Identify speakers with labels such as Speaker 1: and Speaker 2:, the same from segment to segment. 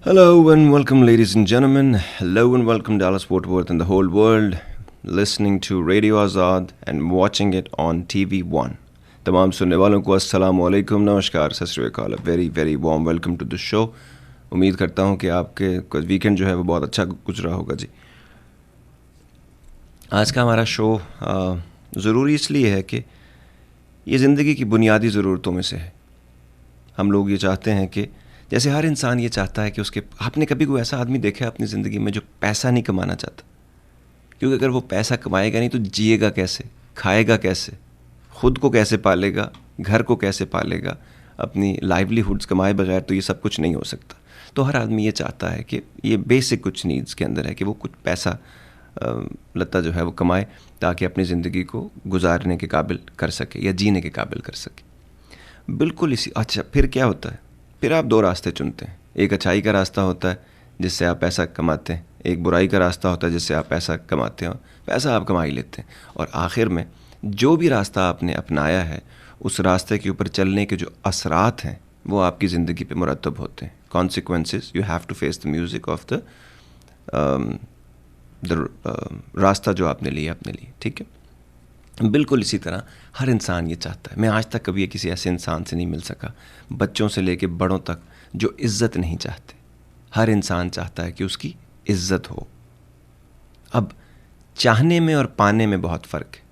Speaker 1: Hello and welcome, ladies and gentlemen. Hello and welcome, Dallas Fort Worth and the whole world, listening to Radio Azad and watching it on TV1. तमाम सुनने वालों को अस्सलाम वालेकुम, नमस्कार, सत श्री अकाल, very very warm welcome to the show. उम्मीद करता हूँ कि आपके वीकेंड जो है वो बहुत अच्छा गुजरा होगा जी. आज का हमारा शो ज़रूरी इसलिए है कि ये ज़िंदगी की बुनियादी ज़रूरतों में से है. हम लोग ये चाहते हैं कि जैसे हर इंसान ये चाहता है कि उसके, आपने कभी कोई ऐसा आदमी देखा है अपनी ज़िंदगी में जो पैसा नहीं कमाना चाहता? क्योंकि अगर वो पैसा कमाएगा नहीं तो जिएगा कैसे, खाएगा कैसे, ख़ुद को कैसे पालेगा, घर को कैसे पालेगा, अपनी लाइवलीहुड्स कमाए बगैर तो ये सब कुछ नहीं हो सकता. तो हर आदमी ये चाहता है कि ये बेसिक कुछ नीड्स के अंदर है कि वो कुछ पैसा लता जो है वो कमाए ताकि अपनी ज़िंदगी को गुजारने के काबिल कर सके या जीने के काबिल कर सके. बिल्कुल इसी. अच्छा, फिर क्या होता है? फिर आप दो रास्ते चुनते हैं. एक अच्छाई का रास्ता होता है जिससे आप पैसा कमाते हैं, एक बुराई का रास्ता होता है जिससे आप पैसा कमाते हैं, पैसा आप कमा ही लेते हैं. और आखिर में जो भी रास्ता आपने अपनाया है उस रास्ते के ऊपर चलने के जो असरात हैं वो आपकी ज़िंदगी पे मुरतब होते हैं. Consequences, you have to face the music of the रास्ता जो आपने लिया अपने लिए. ठीक है. बिल्कुल इसी तरह हर इंसान ये चाहता है. मैं आज तक कभी किसी ऐसे इंसान से नहीं मिल सका, बच्चों से लेके बड़ों तक, जो इज़्ज़त नहीं चाहते. हर इंसान चाहता है कि उसकी इज़्ज़त हो. अब चाहने में और पाने में बहुत फ़र्क है.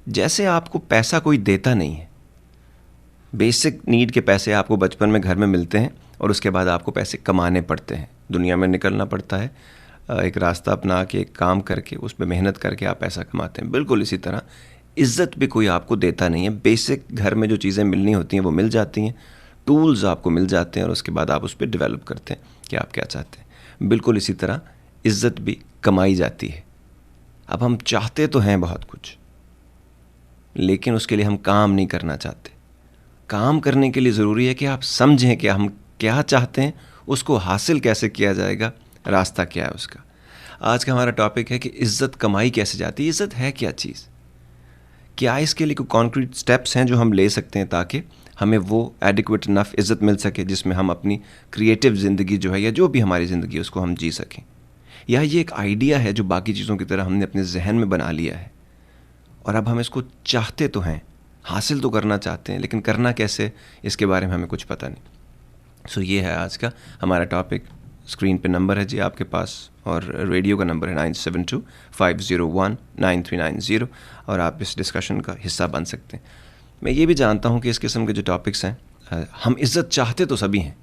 Speaker 1: जैसे आपको पैसा कोई देता नहीं है, बेसिक नीड के पैसे आपको बचपन में घर में मिलते हैं और उसके बाद आपको पैसे कमाने पड़ते हैं, दुनिया में निकलना पड़ता है, एक रास्ता अपना के, एक काम करके, उस पर मेहनत करके आप पैसा कमाते हैं. बिल्कुल इसी तरह इज़्ज़त भी कोई आपको देता नहीं है. बेसिक घर में जो चीज़ें मिलनी होती हैं वो मिल जाती हैं, टूल्स आपको मिल जाते हैं और उसके बाद आप उस पर डेवलप करते हैं कि आप क्या चाहते हैं. बिल्कुल इसी तरह इज़्ज़त भी कमाई जाती है. अब हम चाहते तो हैं बहुत कुछ, लेकिन उसके लिए हम काम नहीं करना चाहते. काम करने के लिए ज़रूरी है कि आप समझें कि हम क्या चाहते हैं, उसको हासिल कैसे किया जाएगा, रास्ता क्या है उसका. आज का हमारा टॉपिक है कि इज़्ज़त कमाई कैसे जाती है. इज़्ज़त है क्या चीज़? क्या इसके लिए कोई कॉन्क्रीट स्टेप्स हैं जो हम ले सकते हैं ताकि हमें वो एडिक्वेट इनफ इज़्ज़त मिल सके जिसमें हम अपनी क्रिएटिव ज़िंदगी जो है या जो भी हमारी ज़िंदगी है उसको हम जी सकें? या ये एक आइडिया है जो बाकी चीज़ों की तरह हमने अपने जहन में बना लिया है और अब हम इसको चाहते तो हैं, हासिल तो करना चाहते हैं, लेकिन करना कैसे इसके बारे में हमें कुछ पता नहीं. सो ये है आज का हमारा टॉपिक. स्क्रीन पे नंबर है जी आपके पास और रेडियो का नंबर है 9725019390 और आप इस डिस्कशन का हिस्सा बन सकते हैं. मैं ये भी जानता हूँ कि इस किस्म के जो टॉपिक्स हैं, हम इज़्ज़त चाहते तो सभी हैं,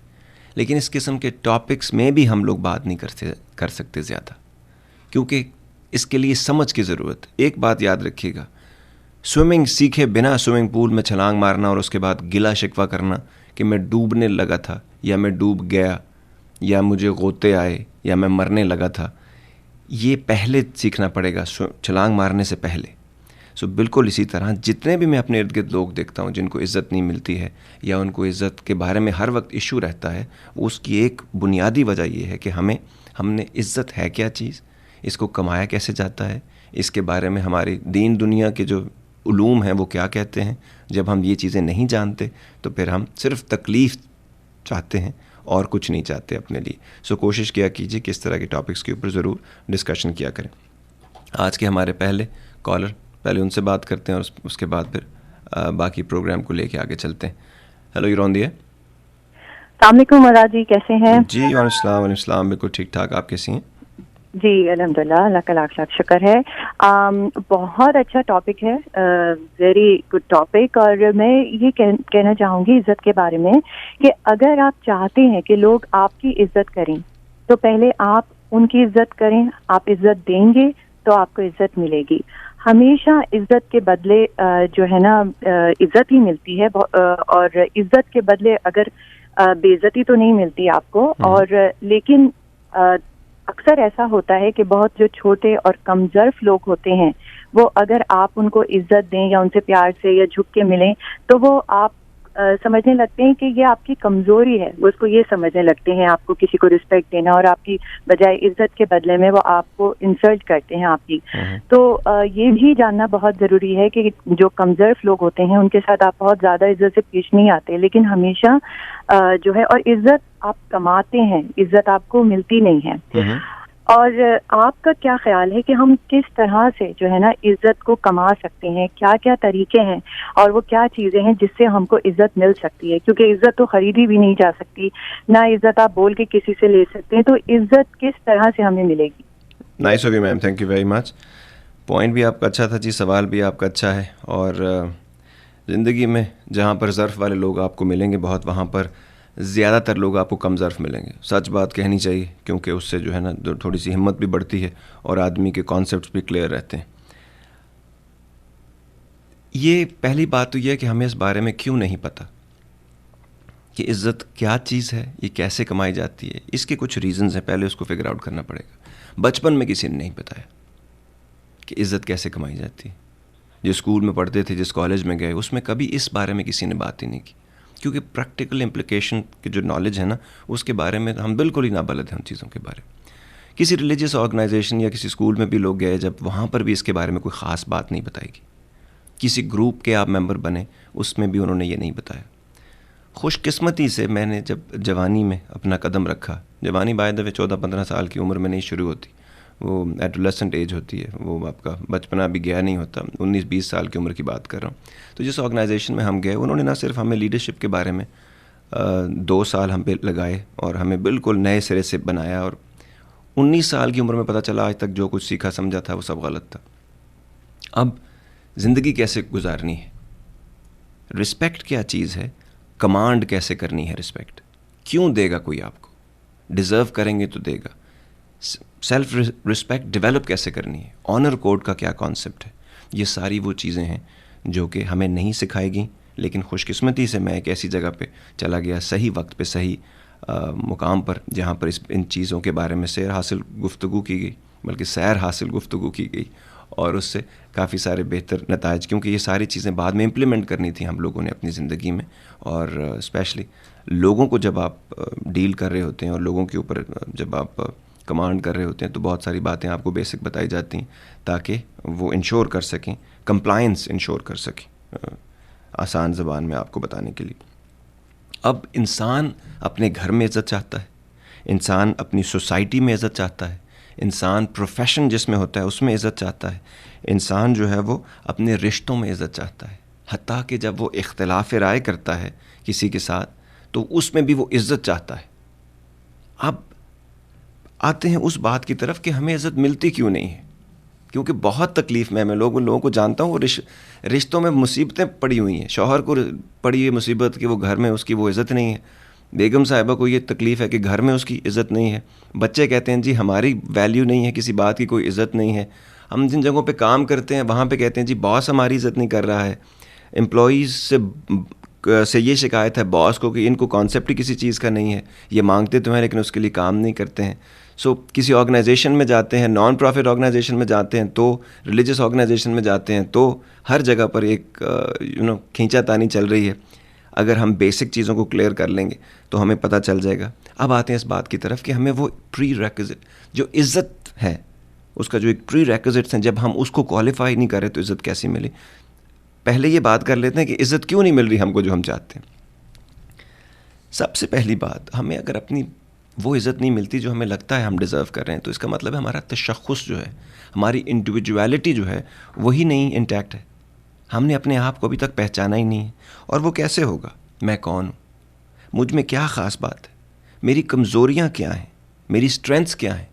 Speaker 1: लेकिन इस किस्म के टॉपिक्स में भी हम लोग बात नहीं कर सकते ज़्यादा, क्योंकि इसके लिए समझ की ज़रूरत है. एक बात याद रखिएगा, स्विमिंग सीखे बिना स्विमिंग पूल में छलांग मारना और उसके बाद गिला शिकवा करना कि मैं डूबने लगा था या मैं डूब गया या मुझे गोते आए या मैं मरने लगा था, ये पहले सीखना पड़ेगा छलांग मारने से पहले. सो बिल्कुल इसी तरह जितने भी मैं अपने इर्द गिर्द लोग देखता हूँ जिनको इज़्ज़त नहीं मिलती है या उनको इज़्ज़त के बारे में हर वक्त इशू रहता है, उसकी एक बुनियादी वजह ये है कि हमने इज़्ज़त है क्या चीज़, इसको कमाया कैसे जाता है, इसके बारे में हमारी दीन दुनिया के जो उलूम हैं वो क्या कहते हैं. जब हम ये चीज़ें नहीं जानते तो फिर हम सिर्फ तकलीफ़ चाहते हैं और कुछ नहीं चाहते अपने लिए. सो कोशिश किया कीजिए कि इस तरह के टॉपिक्स के ऊपर ज़रूर डिस्कशन किया करें. आज के हमारे पहले कॉलर, पहले उनसे बात करते हैं और उसके बाद फिर बाकी प्रोग्राम को लेके आगे चलते हैं. Hello, you're on the air.
Speaker 2: अस्सलाम वालेकुम मुराद जी, कैसे हैं?
Speaker 1: जी वालेकुम सलाम, बिल्कुल ठीक ठाक. आप कैसी हैं?
Speaker 2: जी अल्हम्दुलिल्लाह, अल्लाह का लाख लाख शुक्र है. बहुत अच्छा टॉपिक है, वेरी गुड टॉपिक. और मैं ये कहना चाहूँगी इज़्ज़त के बारे में कि अगर आप चाहते हैं कि लोग आपकी इज़्ज़त करें तो पहले आप उनकी इज़्ज़त करें. आप इज़्ज़त देंगे तो आपको इज़्ज़त मिलेगी. हमेशा इज़्ज़त के बदले जो है ना इज़्ज़त ही मिलती है, और इज़्ज़त के बदले अगर बेइज्जती तो नहीं मिलती आपको. और लेकिन अक्सर ऐसा होता है कि बहुत जो छोटे और कमज़र्फ लोग होते हैं वो अगर आप उनको इज़्ज़त दें या उनसे प्यार से या झुक के मिलें तो वो आप समझने लगते हैं कि ये आपकी कमज़ोरी है. वो उसको ये समझने लगते हैं आपको किसी को रिस्पेक्ट देना, और आपकी बजाय इज़्ज़त के बदले में वो आपको इंसल्ट करते हैं आपकी. तो ये भी जानना बहुत ज़रूरी है कि जो कमज़र्फ लोग होते हैं उनके साथ आप बहुत ज़्यादा इज़्ज़त से पेश नहीं आते, लेकिन हमेशा जो है, और इज़्ज़त आप कमाते हैं, इज्जत आपको मिलती नहीं है। और आपका क्या ख्याल है कि हम किस तरह से जो है ना इज्जत को कमा सकते हैं, क्या क्या तरीके हैं और वो क्या चीज़ें हैं जिससे हमको इज्जत मिल सकती है? क्योंकि इज्जत तो खरीदी भी नहीं जा सकती, ना इज्जत आप बोल के किसी से ले सकते हैं, तो इज्जत किस तरह से हमें मिलेगी?
Speaker 1: Nice of you ma'am, thank you very much. Point भी आपका अच्छा था जी, सवाल भी आपका अच्छा है। और ज़िंदगी में जहाँ पर ज़र्फ़ वाले लोग आपको मिलेंगे बहुत, वहाँ पर ज़्यादातर लोग आपको कम ज़र्फ़ मिलेंगे। सच बात कहनी चाहिए, क्योंकि उससे जो है ना थोड़ी सी हिम्मत भी बढ़ती है और आदमी के कॉन्सेप्ट्स भी क्लियर रहते हैं। ये पहली बात तो ये है कि हमें इस बारे में क्यों नहीं पता कि इज़्ज़त क्या चीज़ है, ये कैसे कमाई जाती है। इसके कुछ रीज़न्स हैं, पहले उसको फिगर आउट करना पड़ेगा। बचपन में किसी ने नहीं बताया कि इज़्ज़त कैसे कमाई जाती है। जो स्कूल में पढ़ते थे, जिस कॉलेज में गए, उसमें कभी इस बारे में किसी ने बात ही नहीं की, क्योंकि प्रैक्टिकल इम्प्लिकेशन की जो नॉलेज है ना, उसके बारे में हम बिल्कुल ही नाबलद हैं उन चीज़ों के बारे में। किसी रिलीजियस ऑर्गेनाइजेशन या किसी स्कूल में भी लोग गए जब, वहाँ पर भी इसके बारे में कोई ख़ास बात नहीं बताई गई। किसी ग्रुप के आप मेंबर बने, उसमें भी उन्होंने ये नहीं बताया। खुशकिस्मती से मैंने जब जवानी में अपना कदम रखा, जवानी बाय द वे 14-15 साल की उम्र में नहीं शुरू होती, वो एडोलेसेंट एज होती है, वो आपका बचपना अभी गया नहीं होता, 19-20 साल की उम्र की बात कर रहा हूँ। तो जिस ऑर्गेनाइजेशन में हम गए, उन्होंने ना सिर्फ हमें लीडरशिप के बारे में 2 साल हम पे लगाए और हमें बिल्कुल नए सिरे से बनाया, और 19 साल की उम्र में पता चला आज तक जो कुछ सीखा समझा था वो सब गलत था। अब ज़िंदगी कैसे गुजारनी है, रिस्पेक्ट क्या चीज़ है, कमांड कैसे करनी है, रिस्पेक्ट क्यों देगा कोई आपको, डिज़र्व करेंगे तो देगा, सेल्फ रिस्पेक्ट डेवलप कैसे करनी है, ऑनर कोड का क्या कॉन्सेप्ट है, ये सारी वो चीज़ें हैं जो कि हमें नहीं सिखाएगी। लेकिन खुशकिस्मती से मैं एक ऐसी जगह पे चला गया, सही वक्त पे, सही मुकाम पर, जहाँ पर इन चीज़ों के बारे में सैर हासिल गुफ्तगू की गई, बल्कि सैर हासिल गुफ्तगू की गई, और उससे काफ़ी सारे बेहतर नताइज, क्योंकि ये सारी चीज़ें बाद में इम्प्लीमेंट करनी थी हम लोगों ने अपनी ज़िंदगी में। और स्पेशली लोगों को जब आप डील कर रहे होते हैं और लोगों के ऊपर जब आप कमांड कर रहे होते हैं, तो बहुत सारी बातें आपको बेसिक बताई जाती हैं ताकि वो इंश्योर कर सकें, कंप्लायंस इंश्योर कर सकें, आसान ज़बान में आपको बताने के लिए। अब इंसान अपने घर में इज़्ज़त चाहता है, इंसान अपनी सोसाइटी में इज़्ज़त चाहता है, इंसान प्रोफेशन जिसमें होता है उसमें इज़्ज़त चाहता है, इंसान जो है वो अपने रिश्तों में इज़्ज़त चाहता है। हत्ता कि जब वो इख्तिलाफ़ राय करता है किसी के साथ, तो उसमें भी वो इज़्ज़त चाहता है। अब आते हैं उस बात की तरफ कि हमें इज़्ज़त मिलती क्यों नहीं है, क्योंकि बहुत तकलीफ़ में मैं लोगों को जानता हूँ, वो रिश्तों में मुसीबतें पड़ी हुई हैं। शौहर को पड़ी है मुसीबत कि वो घर में उसकी वो इज़्ज़त नहीं है, बेगम साहिबा को ये तकलीफ़ है कि घर में उसकी इज़्ज़त नहीं है, बच्चे कहते हैं जी हमारी वैल्यू नहीं है, किसी बात की कोई इज़्ज़त नहीं है। हम जिन जगहों पे काम करते हैं वहाँ पे कहते हैं जी बॉस हमारी इज़्ज़त नहीं कर रहा है। एम्प्लॉइज़ से ये शिकायत है बॉस को कि इनको कॉन्सेप्ट ही किसी चीज़ का नहीं है, ये मांगते तो हैं लेकिन उसके लिए काम नहीं करते हैं। सो किसी ऑर्गेनाइजेशन में जाते हैं, नॉन प्रॉफिट ऑर्गेनाइजेशन में जाते हैं, तो रिलीजियस ऑर्गेनाइजेशन में जाते हैं, तो हर जगह पर एक खींचातानी चल रही है। अगर हम बेसिक चीज़ों को क्लियर कर लेंगे तो हमें पता चल जाएगा। अब आते हैं इस बात की तरफ कि हमें वो प्री रेक्विजिट जो इज़्ज़त है, उसका जो एक प्री रेक्विजिट्स हैं, जब हम उसको क्वालिफाई नहीं करें तो इज़्ज़त कैसे मिले। पहले ये बात कर लेते हैं कि इज़्ज़त क्यों नहीं मिल रही हमको जो हम चाहते हैं। सबसे पहली बात, हमें अगर अपनी वो इज़्ज़त नहीं मिलती जो हमें लगता है हम डिज़र्व कर रहे हैं, तो इसका मतलब है हमारा तशख़्ख़ुस जो है, हमारी इंडिविजुअलिटी जो है, वही नहीं इंटैक्ट है। हमने अपने आप को अभी तक पहचाना ही नहीं है। और वो कैसे होगा? मैं कौन हूँ, मुझ में क्या ख़ास बात है, मेरी कमज़ोरियाँ क्या हैं, मेरी स्ट्रेंथ्स क्या हैं,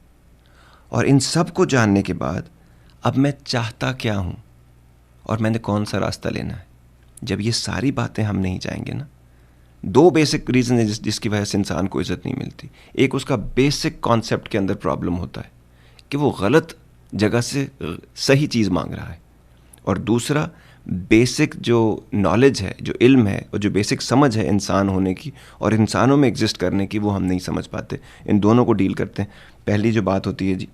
Speaker 1: और इन सब को जानने के बाद अब मैं चाहता क्या हूँ और मैंने कौन सा रास्ता लेना है। जब ये सारी बातें हम नहीं जाएंगे ना, 2 बेसिक रीज़न है जिसकी वजह से इंसान को इज़्ज़त नहीं मिलती। एक उसका बेसिक कॉन्सेप्ट के अंदर प्रॉब्लम होता है कि वो गलत जगह से सही चीज़ मांग रहा है, और दूसरा बेसिक जो नॉलेज है, जो इल्म है, और जो बेसिक समझ है इंसान होने की और इंसानों में एग्जिस्ट करने की, वो हम नहीं समझ पाते। इन दोनों को डील करते हैं। पहली जो बात होती है जी,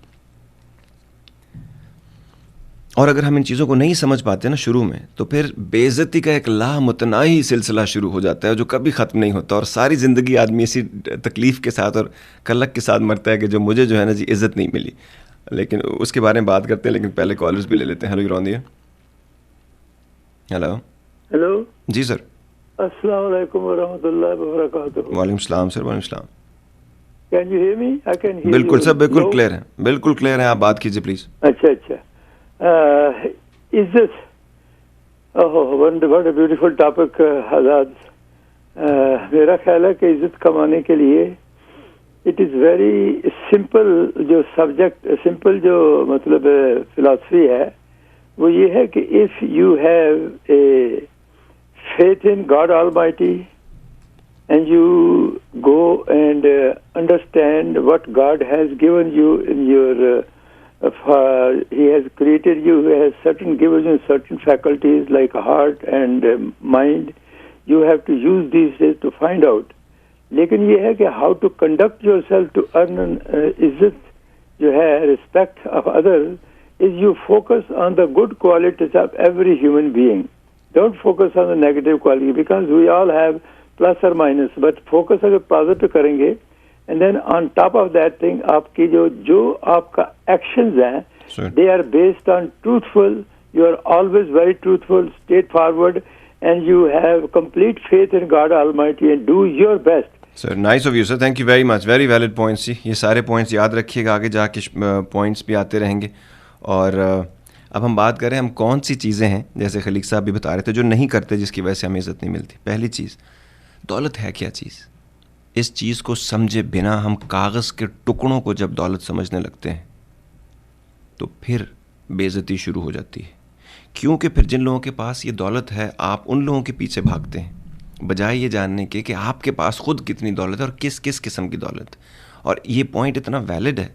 Speaker 1: और अगर हम इन चीज़ों को नहीं समझ पाते ना शुरू में, तो फिर बेइज्जती का एक लामुतनाही सिलसिला शुरू हो जाता है जो कभी ख़त्म नहीं होता, और सारी ज़िंदगी आदमी इसी तकलीफ़ के साथ और कलक के साथ मरता है कि जो मुझे जो है ना जी इज़्ज़त नहीं मिली। लेकिन उसके बारे में बात करते हैं, लेकिन पहले कॉलर्स भी ले लेते हैं। Hello, you're on the air. Hello.
Speaker 3: Hello
Speaker 1: जी सर।
Speaker 3: अस्सलाम वालेकुम व रहमतुल्लाहि व बरकातहू।
Speaker 1: वालेकुम सलाम सर, वालेकुम सलाम।
Speaker 3: Can you hear me? I can hear you.
Speaker 1: बिल्कुल सर, बिल्कुल
Speaker 3: Hello?
Speaker 1: क्लियर है, बिल्कुल क्लियर है, आप बात कीजिए प्लीज।
Speaker 3: अच्छा। इज्जत, oh what a beautiful topic Azad. मेरा ख्याल है कि इज्जत कमाने के लिए इट इज़ वेरी सिंपल, जो सब्जेक्ट सिंपल जो मतलब फिलॉसफी है वो ये है कि if you have a faith in God Almighty and you go and understand what God has given you in your He has created you, He has given you certain faculties like heart and mind. You have to use these days to find out. लेकिन ये है कि how to conduct yourself to earn इज्जत जो है, respect of others, is you focus on the good qualities of every human being. Don't focus on the negative quality because we all have plus or minus. But focus अगर positive करेंगे, and then on top of that thing, आपकी जो आपका actions हैं, they are based on truthful. You are always very truthful, straightforward, and you have complete faith in God Almighty and do your best.
Speaker 1: Sir nice of you sir, thank you very much, very valid points ji. ये सारे points याद रखिएगा, आगे जाके points भी आते रहेंगे। और अब हम बात करें, हम कौन सी चीज़ें हैं, जैसे खलीक साहब भी बता रहे थे, जो नहीं करते जिसकी वजह से हमें इज़्ज़त नहीं मिलती। पहली चीज़, दौलत है क्या चीज़? इस चीज़ को समझे बिना हम कागज़ के टुकड़ों को जब दौलत समझने लगते हैं तो फिर बेइज्जती शुरू हो जाती है। क्योंकि फिर जिन लोगों के पास ये दौलत है, आप उन लोगों के पीछे भागते हैं बजाय ये जानने के कि आपके पास खुद कितनी दौलत है और किस किस किस्म की दौलत। और ये पॉइंट इतना वैलिड है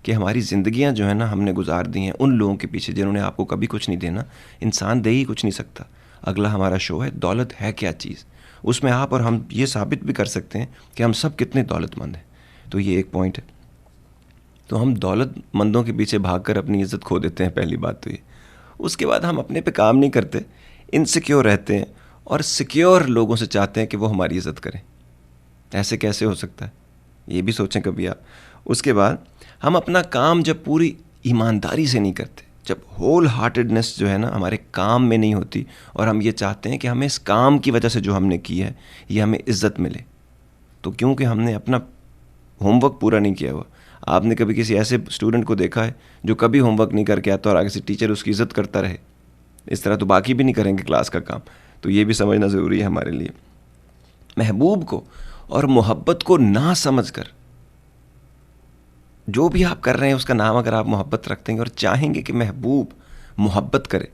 Speaker 1: कि हमारी ज़िंदगियां जो है ना, हमने गुजार दी हैं उन लोगों के पीछे जिन्होंने आपको कभी कुछ नहीं देना। इंसान दे ही कुछ नहीं सकता। अगला हमारा शो है दौलत है क्या चीज़। उसमें आप और हम ये साबित भी कर सकते हैं कि हम सब कितने दौलतमंद हैं। तो ये एक पॉइंट है। तो हम दौलतमंदों के पीछे भागकर अपनी इज़्ज़त खो देते हैं, पहली बात तो ये। उसके बाद हम अपने पे काम नहीं करते, इनसिक्योर रहते हैं और सिक्योर लोगों से चाहते हैं कि वो हमारी इज़्ज़त करें। ऐसे कैसे हो सकता है, ये भी सोचें कभी आप। उसके बाद हम अपना काम जब पूरी ईमानदारी से नहीं करते, जब होल हार्टेडनेस जो है ना हमारे काम में नहीं होती, और हम ये चाहते हैं कि हमें इस काम की वजह से जो हमने किया है ये हमें इज़्ज़त मिले, तो क्योंकि हमने अपना होमवर्क पूरा नहीं किया हुआ। आपने कभी किसी ऐसे स्टूडेंट को देखा है जो कभी होमवर्क नहीं करके आता और आगे से टीचर उसकी इज़्ज़त करता रहे? इस तरह तो बाकी भी नहीं करेंगे क्लास का काम। तो ये भी समझना ज़रूरी है हमारे लिए। महबूब को और मोहब्बत को ना समझकर जो भी आप कर रहे हैं उसका नाम अगर आप मोहब्बत रखते हैं और चाहेंगे कि महबूब मोहब्बत करे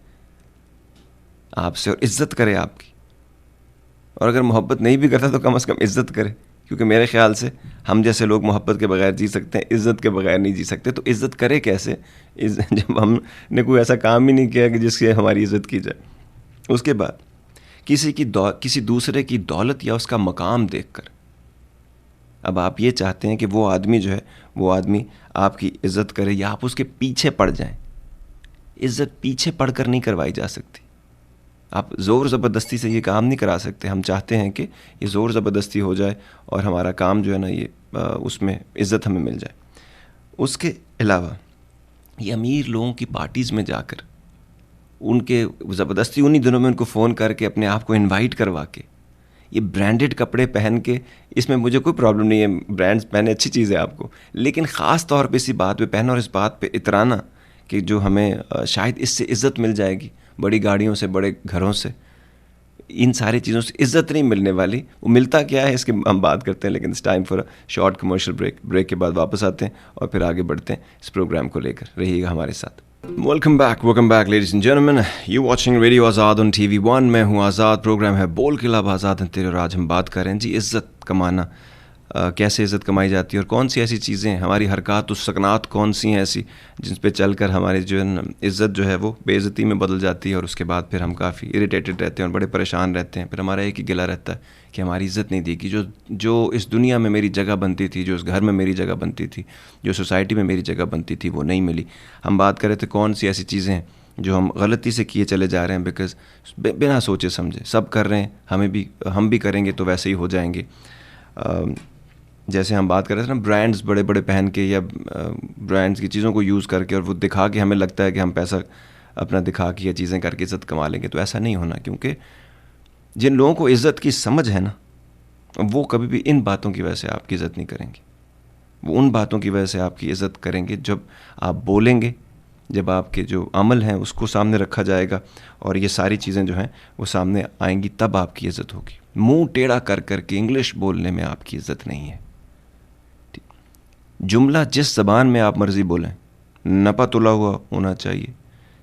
Speaker 1: आपसे और इज़्ज़त करे आपकी, और अगर मोहब्बत नहीं भी करता तो कम से कम इज़्ज़त करे, क्योंकि मेरे ख्याल से हम जैसे लोग मोहब्बत के बगैर जी सकते हैं, इज़्ज़त के बगैर नहीं जी सकते। तो इज़्ज़त करे कैसे जब हमने कोई ऐसा काम ही नहीं किया कि जिससे हमारी इज़्ज़त की जाए। उसके बाद किसी दूसरे की दौलत या उसका मकाम देखकर अब आप ये चाहते हैं कि वो आदमी जो है वो आदमी आपकी इज़्ज़त करे या आप उसके पीछे पड़ जाएं। इज़्ज़त पीछे पड़कर नहीं करवाई जा सकती। आप ज़ोर ज़बरदस्ती से ये काम नहीं करा सकते। हम चाहते हैं कि ये ज़ोर ज़बरदस्ती हो जाए और हमारा काम जो है ना ये उसमें इज़्ज़त हमें मिल जाए। उसके अलावा ये अमीर लोगों की पार्टीज़ में जाकर उनके ज़बरदस्ती उन्हीं दिनों में उनको फ़ोन करके अपने आप को इनवाइट करवा के ये ब्रांडेड कपड़े पहन के, इसमें मुझे कोई प्रॉब्लम नहीं है, ब्रांड्स पहने अच्छी चीज़ है आपको, लेकिन ख़ास तौर पे इसी बात पे पहना और इस बात पे इतराना कि जो हमें शायद इससे इज़्ज़त मिल जाएगी, बड़ी गाड़ियों से, बड़े घरों से, इन सारी चीज़ों से इज़्ज़त नहीं मिलने वाली। वो मिलता क्या है इसकी हम बात करते हैं, लेकिन it's time for a short commercial break के बाद वापस आते हैं और फिर आगे बढ़ते हैं इस प्रोग्राम को लेकर। रहिएगा हमारे साथ। Welcome back ladies and gentleman, you watching radio Azad on TV1। मैं हूँ आज़ाद, प्रोग्राम है बोल के लब आज़ाद हैं तेरे। और आज हम बात कर रहे हैं जी इज़्ज़त कमाना, कैसे इज़्ज़त कमाई जाती है और कौन सी ऐसी चीज़ें हैं, हमारी हरकत और सकनात कौन सी हैं ऐसी जिन पे चलकर हमारी जो इज़्ज़त जो है वो बेइज़्ज़ती में बदल जाती है। और उसके बाद फिर हम काफ़ी इरिटेटेड रहते हैं और बड़े परेशान रहते हैं। फिर हमारा एक ही गिला रहता है कि हमारी इज़्ज़त नहीं दी, कि जो इस दुनिया में मेरी जगह बनती थी, जो इस घर में मेरी जगह बनती थी, जो सोसाइटी में मेरी जगह बनती थी, वो नहीं मिली। हम बात कर रहे थे कौन सी ऐसी चीज़ें हैं जो हम गलती से किए चले जा रहे हैं, बिकॉज बिना सोचे समझे सब कर रहे हैं, हम भी करेंगे तो वैसे ही हो जाएंगे। जैसे हम बात कर रहे थे ना, ब्रांड्स बड़े बड़े पहन के या ब्रांड्स की चीज़ों को यूज़ करके, और वो दिखा के हमें लगता है कि हम पैसा अपना दिखा के या चीज़ें करके इज़्ज़त कमा लेंगे। तो ऐसा नहीं होना, क्योंकि जिन लोगों को इज़्ज़त की समझ है ना, वो कभी भी इन बातों की वजह से आपकी इज़्ज़त नहीं करेंगे। वो उन बातों की वजह से आपकी इज़्ज़त करेंगे जब आप बोलेंगे, जब आपके जो अमल हैं उसको सामने रखा जाएगा और ये सारी चीज़ें जो हैं वो सामने आएंगी, तब आपकी इज़्ज़त होगी। मुंह टेढ़ा कर करके इंग्लिश बोलने में आपकी इज़्ज़त नहीं है। जुमला जिस ज़बान में आप मर्ज़ी बोलें, नपा तुला हुआ होना चाहिए,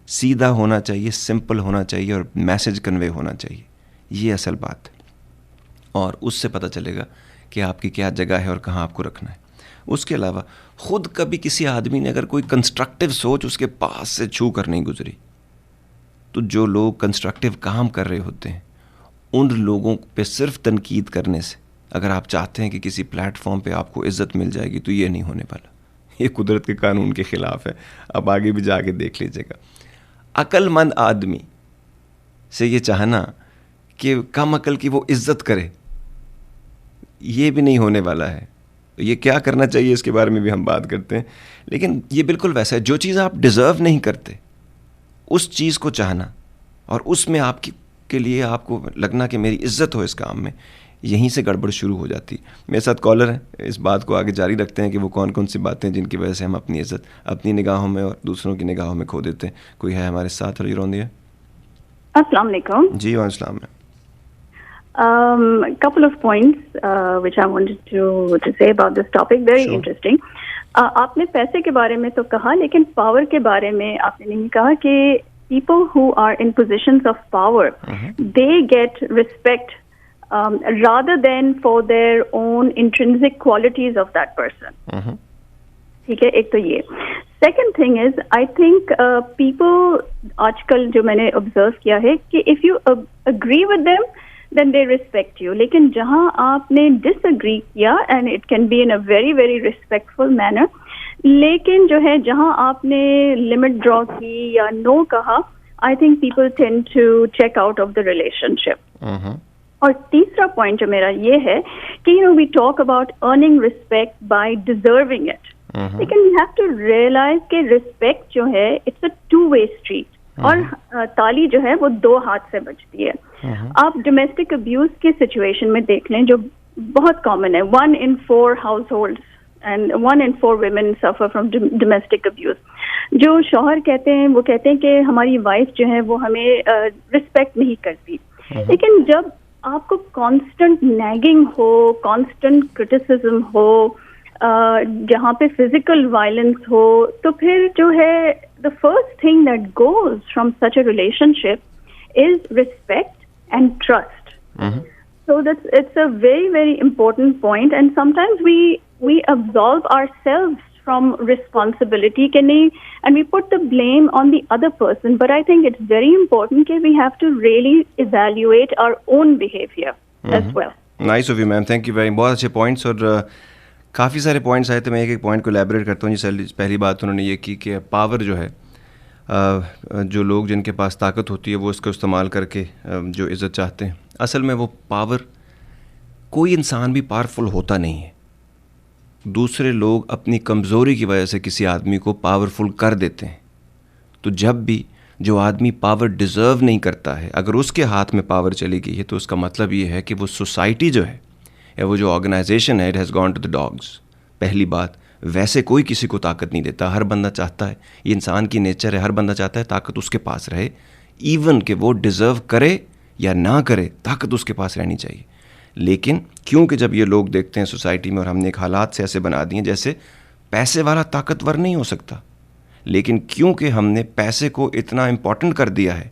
Speaker 1: सीधा होना चाहिए, सिंपल होना चाहिए और मैसेज कन्वे होना चाहिए। ये असल बात है और उससे पता चलेगा कि आपकी क्या जगह है और कहाँ आपको रखना है। उसके अलावा ख़ुद कभी किसी आदमी ने अगर कोई कंस्ट्रक्टिव सोच उसके पास से छू कर नहीं गुजरी, तो जो लोग कंस्ट्रक्टिव काम कर रहे होते हैं उन लोगों पे सिर्फ तनकीद करने से अगर आप चाहते हैं कि किसी प्लेटफॉर्म पे आपको इज़्ज़त मिल जाएगी, तो ये नहीं होने वाला। ये कुदरत के कानून के ख़िलाफ़ है। अब आगे भी जाके देख लीजिएगा। अक्लमंद आदमी से ये चाहना कि कम अकल की वो इज़्ज़त करे, ये भी नहीं होने वाला है। ये क्या करना चाहिए इसके बारे में भी हम बात करते हैं, लेकिन ये बिल्कुल वैसा है। जो चीज़ आप डिज़र्व नहीं करते उस चीज़ को चाहना और उसमें आपकी के लिए आपको लगना कि मेरी इज़्ज़त हो इस काम में, यहीं से गड़बड़ शुरू हो जाती है। मेरे साथ कॉलर है, इस बात को आगे जारी रखते हैं कि वो कौन कौन सी बातें हैं जिनकी वजह से हम अपनी इज़्ज़त अपनी निगाहों में और दूसरों की निगाहों में खो देते हैं। कोई है हमारे साथ? और रोंदिया,
Speaker 2: अस्सलाम वालेकुम।
Speaker 1: जी वालेकुम।
Speaker 2: Couple of points which I wanted to say about this topic. Very
Speaker 1: Sure.
Speaker 2: interesting. आपने पैसे के बारे में तो कहा, लेकिन पावर के बारे में आपने नहीं कहा कि people who are in positions of power, they get respect rather than for their own intrinsic qualities of that person. ठीक है, एक तो ये। Second thing is, I think people आजकल जो मैंने observe किया है कि if you agree with them, then they respect you. लेकिन जहाँ आपने disagree किया, and it can be in a very very respectful manner, लेकिन जो है जहाँ आपने limit draw की या no कहा, I think people tend to check out of the relationship. और तीसरा पॉइंट जो मेरा ये है कि we talk about earning respect by deserving it. लेकिन we have to realize कि respect जो है it's a two-way street. और ताली जो है वो दो हाथ से बजती है। आप डोमेस्टिक अब्यूज के सिचुएशन में देख लें जो बहुत कॉमन है, 1 in 4 households and 1 in 4 women suffer from domestic abuse. जो शौहर कहते हैं वो कहते हैं कि हमारी वाइफ जो है वो हमें रिस्पेक्ट नहीं करती। लेकिन जब आपको कांस्टेंट नैगिंग हो, कांस्टेंट क्रिटिसिज्म हो, जहाँ पे फिजिकल वायलेंस हो, तो फिर जो है the first thing that goes from such a relationship is respect and trust. So it's a very very important point, and sometimes we absolve ourselves from responsibility and we put the blame on the other person, but I think it's very important that we have to really evaluate our own behavior as well.
Speaker 1: Nice of you ma'am, thank you very much. बहुत अच्छे points और काफ़ी सारे points आए थे। मैं एक एक पॉइंट को एलैबोरेट करता हूँ। जैसे पहली बात उन्होंने ये की कि पावर जो है, जो लोग जिनके पास ताकत होती है वो इसको इस्तेमाल करके जो इज़्ज़त चाहते हैं, असल में वो पावर, कोई इंसान भी पावरफुल होता नहीं है। दूसरे लोग अपनी कमज़ोरी की वजह से किसी आदमी को पावरफुल कर देते हैं। तो जब भी जो आदमी पावर डिज़र्व नहीं करता है, अगर उसके हाथ में पावर चली गई है, तो उसका मतलब ये है कि वो सोसाइटी जो है या वो जो ऑर्गेनाइजेशन है, it has gone to the dogs. पहली बात, वैसे कोई किसी को ताकत नहीं देता। हर बंदा चाहता है, ये इंसान की नेचर है, हर बंदा चाहता है ताकत उसके पास रहे, इवन कि वो डिज़र्व करे या ना करे, ताकत उसके पास रहनी चाहिए। लेकिन क्योंकि जब ये लोग देखते हैं सोसाइटी में, और हमने एक हालात से ऐसे बना दिए जैसे पैसे वाला ताकतवर नहीं हो सकता, लेकिन क्योंकि हमने पैसे को इतना इम्पॉर्टेंट कर दिया है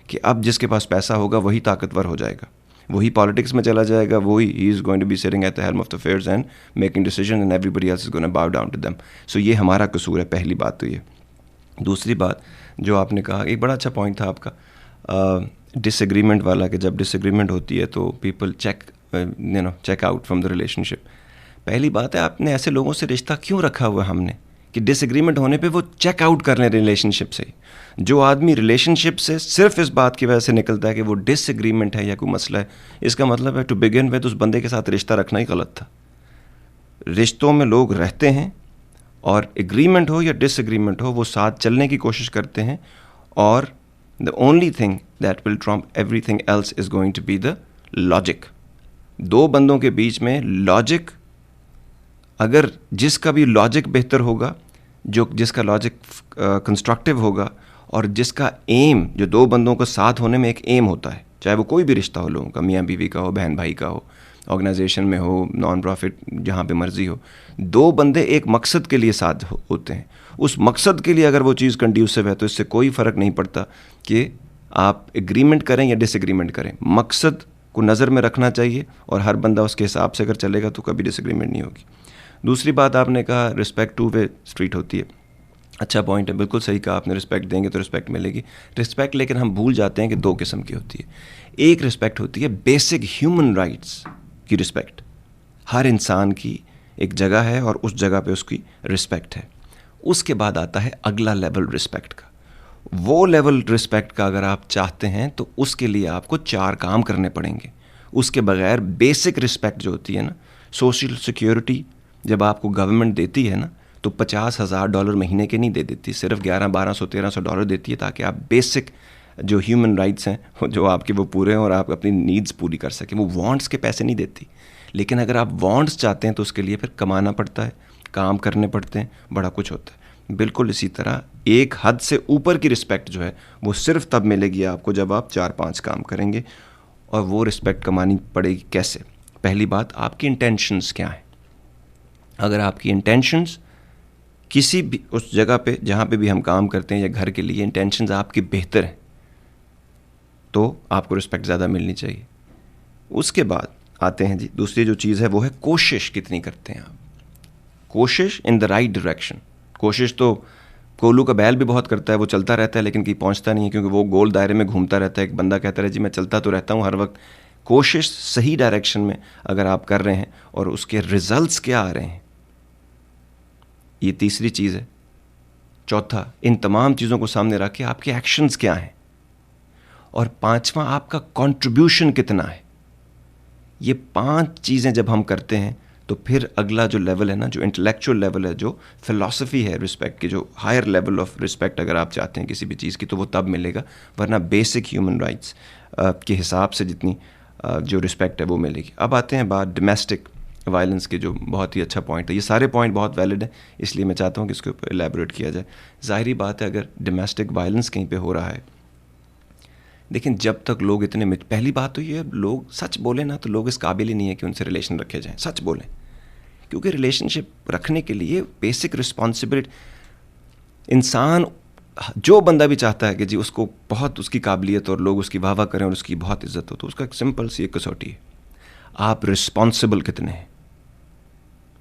Speaker 1: कि अब जिसके पास पैसा होगा वही ताकतवर हो जाएगा, वही पॉलिटिक्स में चला जाएगा, वही ही is going to be sitting at the helm of the affairs and making decision and everybody else is going to bow down to them. So ये हमारा कसूर है। पहली बात तो ये। दूसरी बात जो आपने कहा, एक बड़ा अच्छा पॉइंट था आपका डिसएग्रीमेंट वाला, कि जब डिसएग्रीमेंट होती है तो people check out from the relationship. पहली बात है, आपने ऐसे लोगों से रिश्ता क्यों रखा हुआ हमने कि डिसएग्रीमेंट होने पे वो चेक आउट कर लें रिलेशनशिप से। जो आदमी रिलेशनशिप से सिर्फ इस बात की वजह से निकलता है कि वो डिसएग्रीमेंट है या कोई मसला है, इसका मतलब है टू बिगिन विद उस बंदे के साथ रिश्ता रखना ही गलत था। रिश्तों में लोग रहते हैं और एग्रीमेंट हो या डिसएग्रीमेंट हो, वो साथ चलने की कोशिश करते हैं, और the only thing that will trump everything else is going to be the logic. दो बंदों के बीच में लॉजिक अगर जिसका भी लॉजिक बेहतर होगा, जिसका लॉजिक कंस्ट्रक्टिव होगा, और जिसका एम, जो दो बंदों को साथ होने में एक एम होता है, चाहे वो कोई भी रिश्ता हो लोगों का, मियाँ बीवी का हो, बहन भाई का हो, ऑर्गेनाइजेशन में हो, नॉन प्रॉफिट जहाँ पे मर्जी हो, दो बंदे एक मकसद के लिए साथ होते हैं। उस मकसद के लिए अगर वो चीज़ कंड्यूसिव है तो इससे कोई फ़र्क नहीं पड़ता कि आप एग्रीमेंट करें या डिसएग्रीमेंट करें। मकसद को नज़र में रखना चाहिए और हर बंदा उसके हिसाब से अगर चलेगा तो कभी डिसएग्रीमेंट नहीं होगी। दूसरी बात आपने कहा रिस्पेक्ट टू वे स्ट्रीट होती है। अच्छा पॉइंट है, बिल्कुल सही कहा आपने। रिस्पेक्ट देंगे तो रिस्पेक्ट मिलेगी। रिस्पेक्ट लेकिन हम भूल जाते हैं कि दो किस्म की होती है। एक रिस्पेक्ट होती है बेसिक ह्यूमन राइट्स की रिस्पेक्ट, हर इंसान की एक जगह है और उस जगह पे उसकी रिस्पेक्ट है। उसके बाद आता है अगला लेवल रिस्पेक्ट का। वो लेवल रिस्पेक्ट का अगर आप चाहते हैं तो उसके लिए आपको 4 काम करने पड़ेंगे। उसके बगैर बेसिक रिस्पेक्ट जो होती है ना, सोशल सिक्योरिटी जब आपको गवर्नमेंट देती है ना तो $50,000 महीने के नहीं दे देती, सिर्फ 1100, 1200, $1300 देती है ताकि आप बेसिक जो ह्यूमन राइट्स हैं जो आपके वो पूरे हैं और आप अपनी नीड्स पूरी कर सकें। वो वांट्स के पैसे नहीं देती। लेकिन अगर आप वांट्स चाहते हैं तो उसके लिए फिर कमाना पड़ता है, काम करने पड़ते हैं, बड़ा कुछ होता है। बिल्कुल इसी तरह एक हद से ऊपर की रिस्पेक्ट जो है वो सिर्फ तब मिलेगी आपको जब आप 4-5 काम करेंगे। और वो रिस्पेक्ट कमानी पड़ेगी कैसे? पहली बात, आपकी इंटेंशंस क्या हैं। अगर आपकी इंटेंशंस किसी भी उस जगह पे जहाँ पे भी हम काम करते हैं या घर के लिए इंटेंशंस आपकी बेहतर हैं तो आपको रिस्पेक्ट ज़्यादा मिलनी चाहिए। उसके बाद आते हैं जी, दूसरी जो चीज़ है वो है कोशिश कितनी करते हैं आप। कोशिश इन द राइट डायरेक्शन। कोशिश तो कोल्लू का बैल भी बहुत करता है, वो चलता रहता है लेकिन कहीं पहुंचता नहीं है क्योंकि वो गोल दायरे में घूमता रहता है। एक बंदा कहता है जी मैं चलता तो रहता हूँ हर वक्त। कोशिश सही डायरेक्शन में अगर आप कर रहे हैं और उसके रिजल्ट्स क्या आ रहे हैं, ये तीसरी चीज़ है। चौथा, इन तमाम चीज़ों को सामने रख के आपके एक्शंस क्या हैं। और पांचवा, आपका कंट्रीब्यूशन कितना है। ये 5 चीज़ें जब हम करते हैं तो फिर अगला जो लेवल है ना, जो इंटेलेक्चुअल लेवल है, जो फिलॉसफी है रिस्पेक्ट की, जो हायर लेवल ऑफ रिस्पेक्ट अगर आप चाहते हैं किसी भी चीज़ की तो वो तब मिलेगा, वरना बेसिक ह्यूमन राइट्स के हिसाब से जितनी जो रिस्पेक्ट है वो मिलेगी। अब आते हैं बात डोमेस्टिक वायलेंस के, जो बहुत ही अच्छा पॉइंट है। ये सारे पॉइंट बहुत वैलिड है, इसलिए मैं चाहता हूँ कि इसके ऊपर एलैबोरेट किया जाए। ज़ाहिरी बात है अगर डोमेस्टिक वायलेंस कहीं पे हो रहा है, लेकिन जब तक लोग इतने पहली बात तो ये है, लोग सच बोले ना तो लोग इस काबिल ही नहीं है कि उनसे रिलेशन रखे जाएं। सच बोलें, क्योंकि रिलेशनशिप रखने के लिए बेसिक रिस्पॉन्सिबिलिटी, इंसान जो बंदा भी चाहता है कि जी उसको बहुत उसकी काबिलियत और लोग उसकी वाह वाह करें और उसकी बहुत इज्जत हो, तो उसका एक सिंपल सी एक कसौटी है, आप रिस्पॉन्सिबल कितने हैं।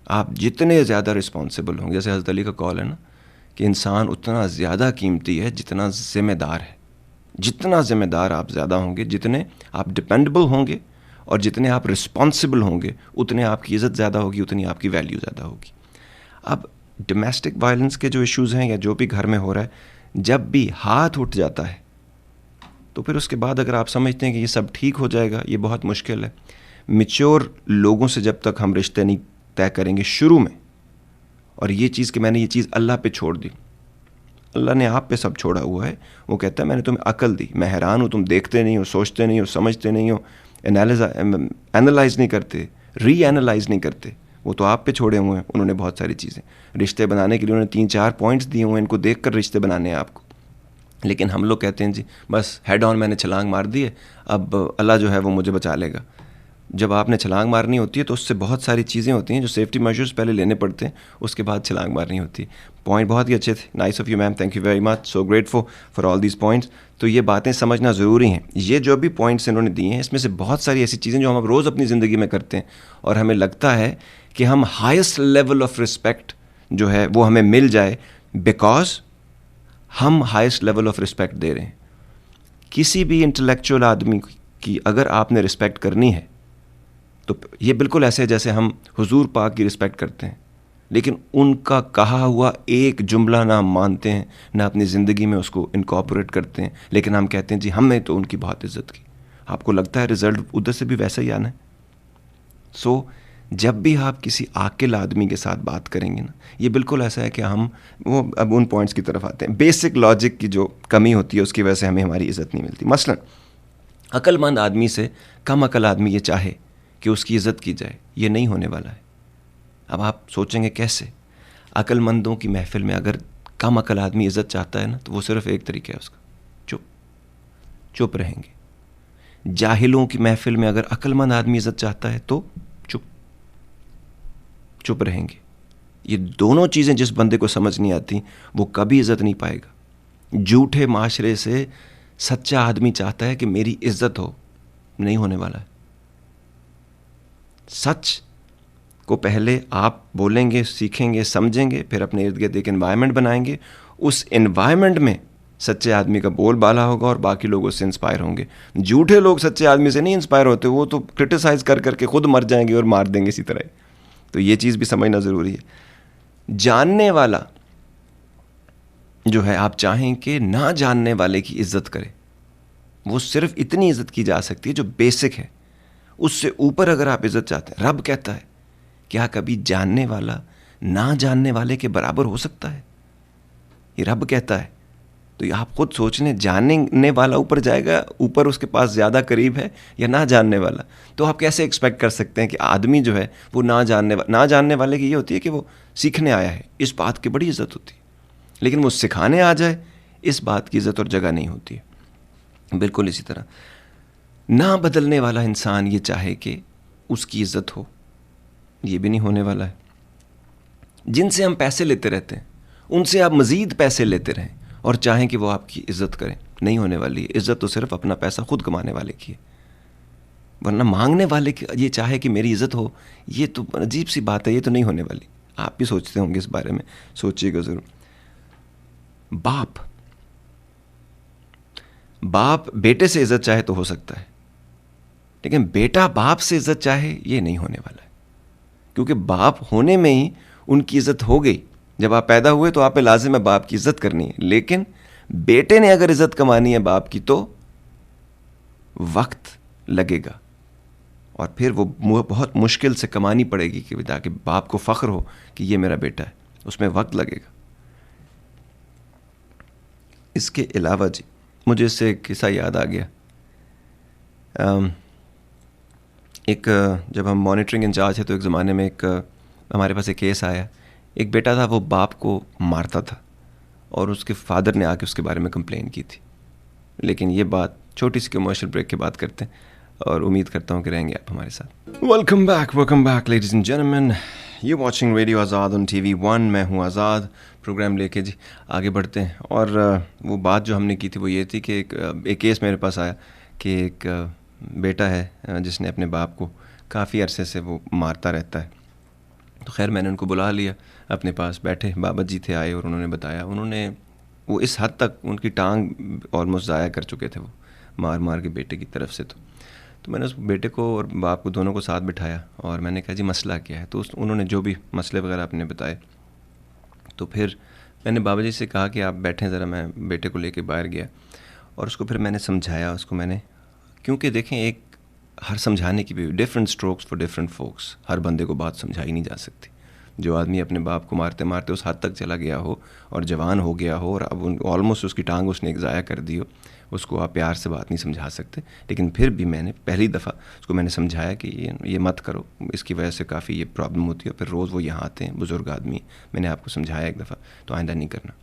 Speaker 1: आप जितने ज़्यादा रिस्पॉन्सिबल होंगे, जैसे हज़रत अली का कॉल है ना कि इंसान उतना ज़्यादा कीमती है जितना ज़िम्मेदार है। जितना ज़िम्मेदार आप ज़्यादा होंगे, जितने आप डिपेंडेबल होंगे और जितने आप रिस्पॉन्सिबल होंगे, उतने आपकी इज़्ज़त ज़्यादा होगी, उतनी आपकी वैल्यू ज़्यादा होगी। अब डोमेस्टिक वायलेंस के जो इश्यूज़ हैं या जो भी घर में हो रहा है, जब भी हाथ उठ जाता है तो फिर उसके बाद अगर आप समझते हैं कि ये सब ठीक हो जाएगा, ये बहुत मुश्किल है। मैच्योर लोगों से जब तक हम रिश्ते नहीं तय करेंगे शुरू में, और ये चीज़ कि मैंने ये चीज़ अल्लाह पे छोड़ दी, अल्लाह ने आप पे सब छोड़ा हुआ है। वो कहता है मैंने तुम्हें अकल दी, मैं हैरान हूँ तुम देखते नहीं हो, सोचते नहीं हो, समझते नहीं हो, एनालाइज नहीं करते, री एनालाइज नहीं करते। वो तो आप पे छोड़े हुए हैं उन्होंने बहुत सारी चीज़ें। रिश्ते बनाने के लिए उन्होंने 3-4 पॉइंट्स दिए हुए हैं, इनको देख कर रिश्ते बनाने हैं आपको। लेकिन हम लोग कहते हैं जी बस हेड ऑन मैंने छलांग मार दी है, अब अल्लाह जो है वो मुझे बचा लेगा। जब आपने छलांग मारनी होती है तो उससे बहुत सारी चीज़ें होती हैं जो सेफ्टी मेजर्स पहले लेने पड़ते हैं, उसके बाद छलांग मारनी होती है। पॉइंट बहुत ही अच्छे थे, nice of you ma'am, thank you very much, so grateful for all these points. तो ये बातें समझना ज़रूरी हैं। ये जो भी पॉइंट्स इन्होंने दिए हैं इसमें से बहुत सारी ऐसी चीज़ें जो हम रोज़ अपनी ज़िंदगी में करते हैं और हमें लगता है कि हम हाईएस्ट लेवल ऑफ रिस्पेक्ट जो है वो हमें मिल जाए बिकॉज हम हाईएस्ट लेवल ऑफ रिस्पेक्ट दे रहे हैं। किसी भी इंटेलेक्चुअल आदमी की अगर आपने रिस्पेक्ट करनी है तो ये बिल्कुल ऐसे है जैसे हम हुजूर पाक की रिस्पेक्ट करते हैं, लेकिन उनका कहा हुआ एक जुमला ना हम मानते हैं, ना अपनी ज़िंदगी में उसको इनकॉर्पोरेट करते हैं, लेकिन हम कहते हैं जी हमने तो उनकी बहुत इज्जत की। आपको लगता है रिजल्ट उधर से भी वैसा ही आना है। सो जब भी आप किसी आकिल आदमी के साथ बात करेंगे ना, ये बिल्कुल ऐसा है कि हम वो अब उन पॉइंट्स की तरफ आते हैं। बेसिक लॉजिक की जो कमी होती है उसकी वजह से हमें हमारी इज़्ज़त नहीं मिलती। मसलन अक्लमंद आदमी से कम अकल आदमी ये चाहे कि उसकी इज़्ज़त की जाए, ये नहीं होने वाला है। अब आप सोचेंगे कैसे? अक्लमंदों की महफिल में अगर कम अकल आदमी इज़्ज़त चाहता है ना, तो वो सिर्फ एक तरीका है उसका, चुप चुप रहेंगे। जाहिलों की महफिल में अगर अक्लमंद आदमी इज़्ज़त चाहता है तो चुप चुप रहेंगे। ये दोनों चीज़ें जिस बंदे को समझ नहीं आती वो कभी इज़्ज़त नहीं पाएगा। झूठे माशरे से सच्चा आदमी चाहता है कि मेरी इज़्ज़त हो, नहीं होने वाला है। सच को पहले आप बोलेंगे, सीखेंगे, समझेंगे, फिर अपने इर्द गिर्द एक एनवायरनमेंट बनाएंगे। उस एनवायरनमेंट में सच्चे आदमी का बोलबाला होगा और बाकी लोग उससे इंस्पायर होंगे। झूठे लोग सच्चे आदमी से नहीं इंस्पायर होते, वो तो क्रिटिसाइज़ कर करके खुद मर जाएंगे और मार देंगे इसी तरह। तो ये चीज़ भी समझना ज़रूरी है। जानने वाला जो है, आप चाहें कि ना जानने वाले की इज़्ज़त करें, वो सिर्फ इतनी इज़्ज़त की जा सकती है जो बेसिक है। उससे ऊपर अगर आप इज़्ज़त चाहते हैं, रब कहता है क्या कभी जानने वाला ना जानने वाले के बराबर हो सकता है? ये रब कहता है। तो ये आप खुद सोच लें, जानने वाला ऊपर जाएगा, ऊपर उसके पास ज़्यादा करीब है, या ना जानने वाला? तो आप कैसे एक्सपेक्ट कर सकते हैं कि आदमी जो है वो ना जानने वाले की ये होती है कि वो सीखने आया है, इस बात की बड़ी इज़्ज़त होती है। लेकिन वो सिखाने आ जाए, इस बात की इज़्ज़त और जगह नहीं होती है। बिल्कुल इसी तरह ना बदलने वाला इंसान ये चाहे कि उसकी इज़्ज़त हो, ये भी नहीं होने वाला है। जिनसे हम पैसे लेते रहते हैं उनसे आप मज़ीद पैसे लेते रहें और चाहें कि वो आपकी इज़्ज़त करें, नहीं होने वाली है। इज़्ज़त तो सिर्फ अपना पैसा खुद कमाने वाले की है, वरना मांगने वाले की ये चाहे कि मेरी इज़्ज़त हो, ये तो अजीब सी बात है, ये तो नहीं होने वाली। आप भी सोचते होंगे इस बारे में, सोचिएगा ज़रूर। बाप बेटे से इज़्ज़त चाहे तो हो सकता है, लेकिन बेटा बाप से इज़्ज़त चाहे ये नहीं होने वाला है। क्योंकि बाप होने में ही उनकी इज़्ज़त हो गई। जब आप पैदा हुए तो आप पे लाजिम है बाप की इज़्ज़त करनी है, लेकिन बेटे ने अगर इज़्ज़त कमानी है बाप की तो वक्त लगेगा और फिर वो बहुत मुश्किल से कमानी पड़ेगी कि ताकि बाप को फ़ख्र हो कि ये मेरा बेटा है, उसमें वक्त लगेगा। इसके अलावा जी मुझे इससे एक किस्सा याद आ गया। जब हम मॉनिटरिंग इंचार्ज थे तो एक ज़माने में हमारे पास एक केस आया। एक बेटा था, वो बाप को मारता था और उसके फादर ने आके उसके बारे में कंप्लेन की थी। लेकिन ये बात छोटी सी कमर्शियल ब्रेक के बाद करते हैं और उम्मीद करता हूँ कि रहेंगे आप हमारे साथ। Welcome back ladies and gentleman, you watching radio Azad on TV1। मैं हूँ आज़ाद, प्रोग्राम लेके जी आगे बढ़ते हैं। और वो बात जो हमने की थी वो ये थी कि एक केस मेरे पास आया कि एक बेटा है जिसने अपने बाप को काफ़ी अरसे से वो मारता रहता है। तो खैर मैंने उनको बुला लिया अपने पास, बैठे बाबा जी थे आए और उन्होंने बताया। वो इस हद तक उनकी टांग ऑलमोस्ट ज़ाया कर चुके थे वो मार के बेटे की तरफ से। तो मैंने उस बेटे को और बाप को दोनों को साथ बिठाया और मैंने कहा जी मसला क्या है। तो उन्होंने जो भी मसले वगैरह अपने बताए। तो फिर मैंने बाबा जी से कहा कि आप बैठें ज़रा, मैं बेटे को लेके बाहर गया और उसको फिर मैंने समझाया उसको मैंने, क्योंकि देखें हर समझाने की भी different strokes for different folks, हर बंदे को बात समझाई नहीं जा सकती। जो आदमी अपने बाप को मारते मारते उस हद तक चला गया हो और जवान हो गया हो और अब ऑलमोस्ट उसकी टांग उसने एक ज़ाया कर दी हो, उसको आप प्यार से बात नहीं समझा सकते। लेकिन फिर भी मैंने पहली दफ़ा उसको मैंने समझाया कि ये मत करो, इसकी वजह से काफ़ी ये प्रॉब्लम होती है। फिर रोज़ वो यहाँ आते हैं, बुज़ुर्ग आदमी, मैंने आपको समझाया एक दफ़ा, तो आइंदा नहीं करना।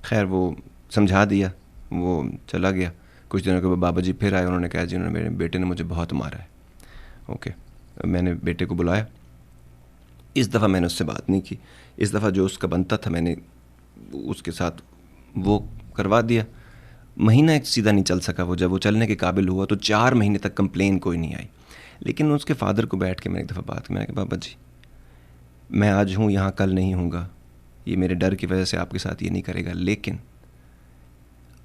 Speaker 1: खैर वो समझा दिया, वो चला गया। कुछ दिनों के बाद बाबा जी फिर आए, उन्होंने कहा जी मेरे बेटे ने मुझे बहुत मारा है। ओके, मैंने बेटे को बुलाया। इस दफ़ा मैंने उससे बात नहीं की। इस दफ़ा जो उसका बनता था मैंने उसके साथ वो करवा दिया। महीना एक सीधा नहीं चल सका वो। जब वो चलने के काबिल हुआ तो 4 महीने तक कंप्लेन कोई नहीं आई। लेकिन उसके फादर को बैठ के मैंने एक दफ़ा बात की, मैंने कहा बाबा जी मैं आज हूँ यहाँ, कल नहीं हूँगा, ये मेरे डर की वजह से आपके साथ ये नहीं करेगा, लेकिन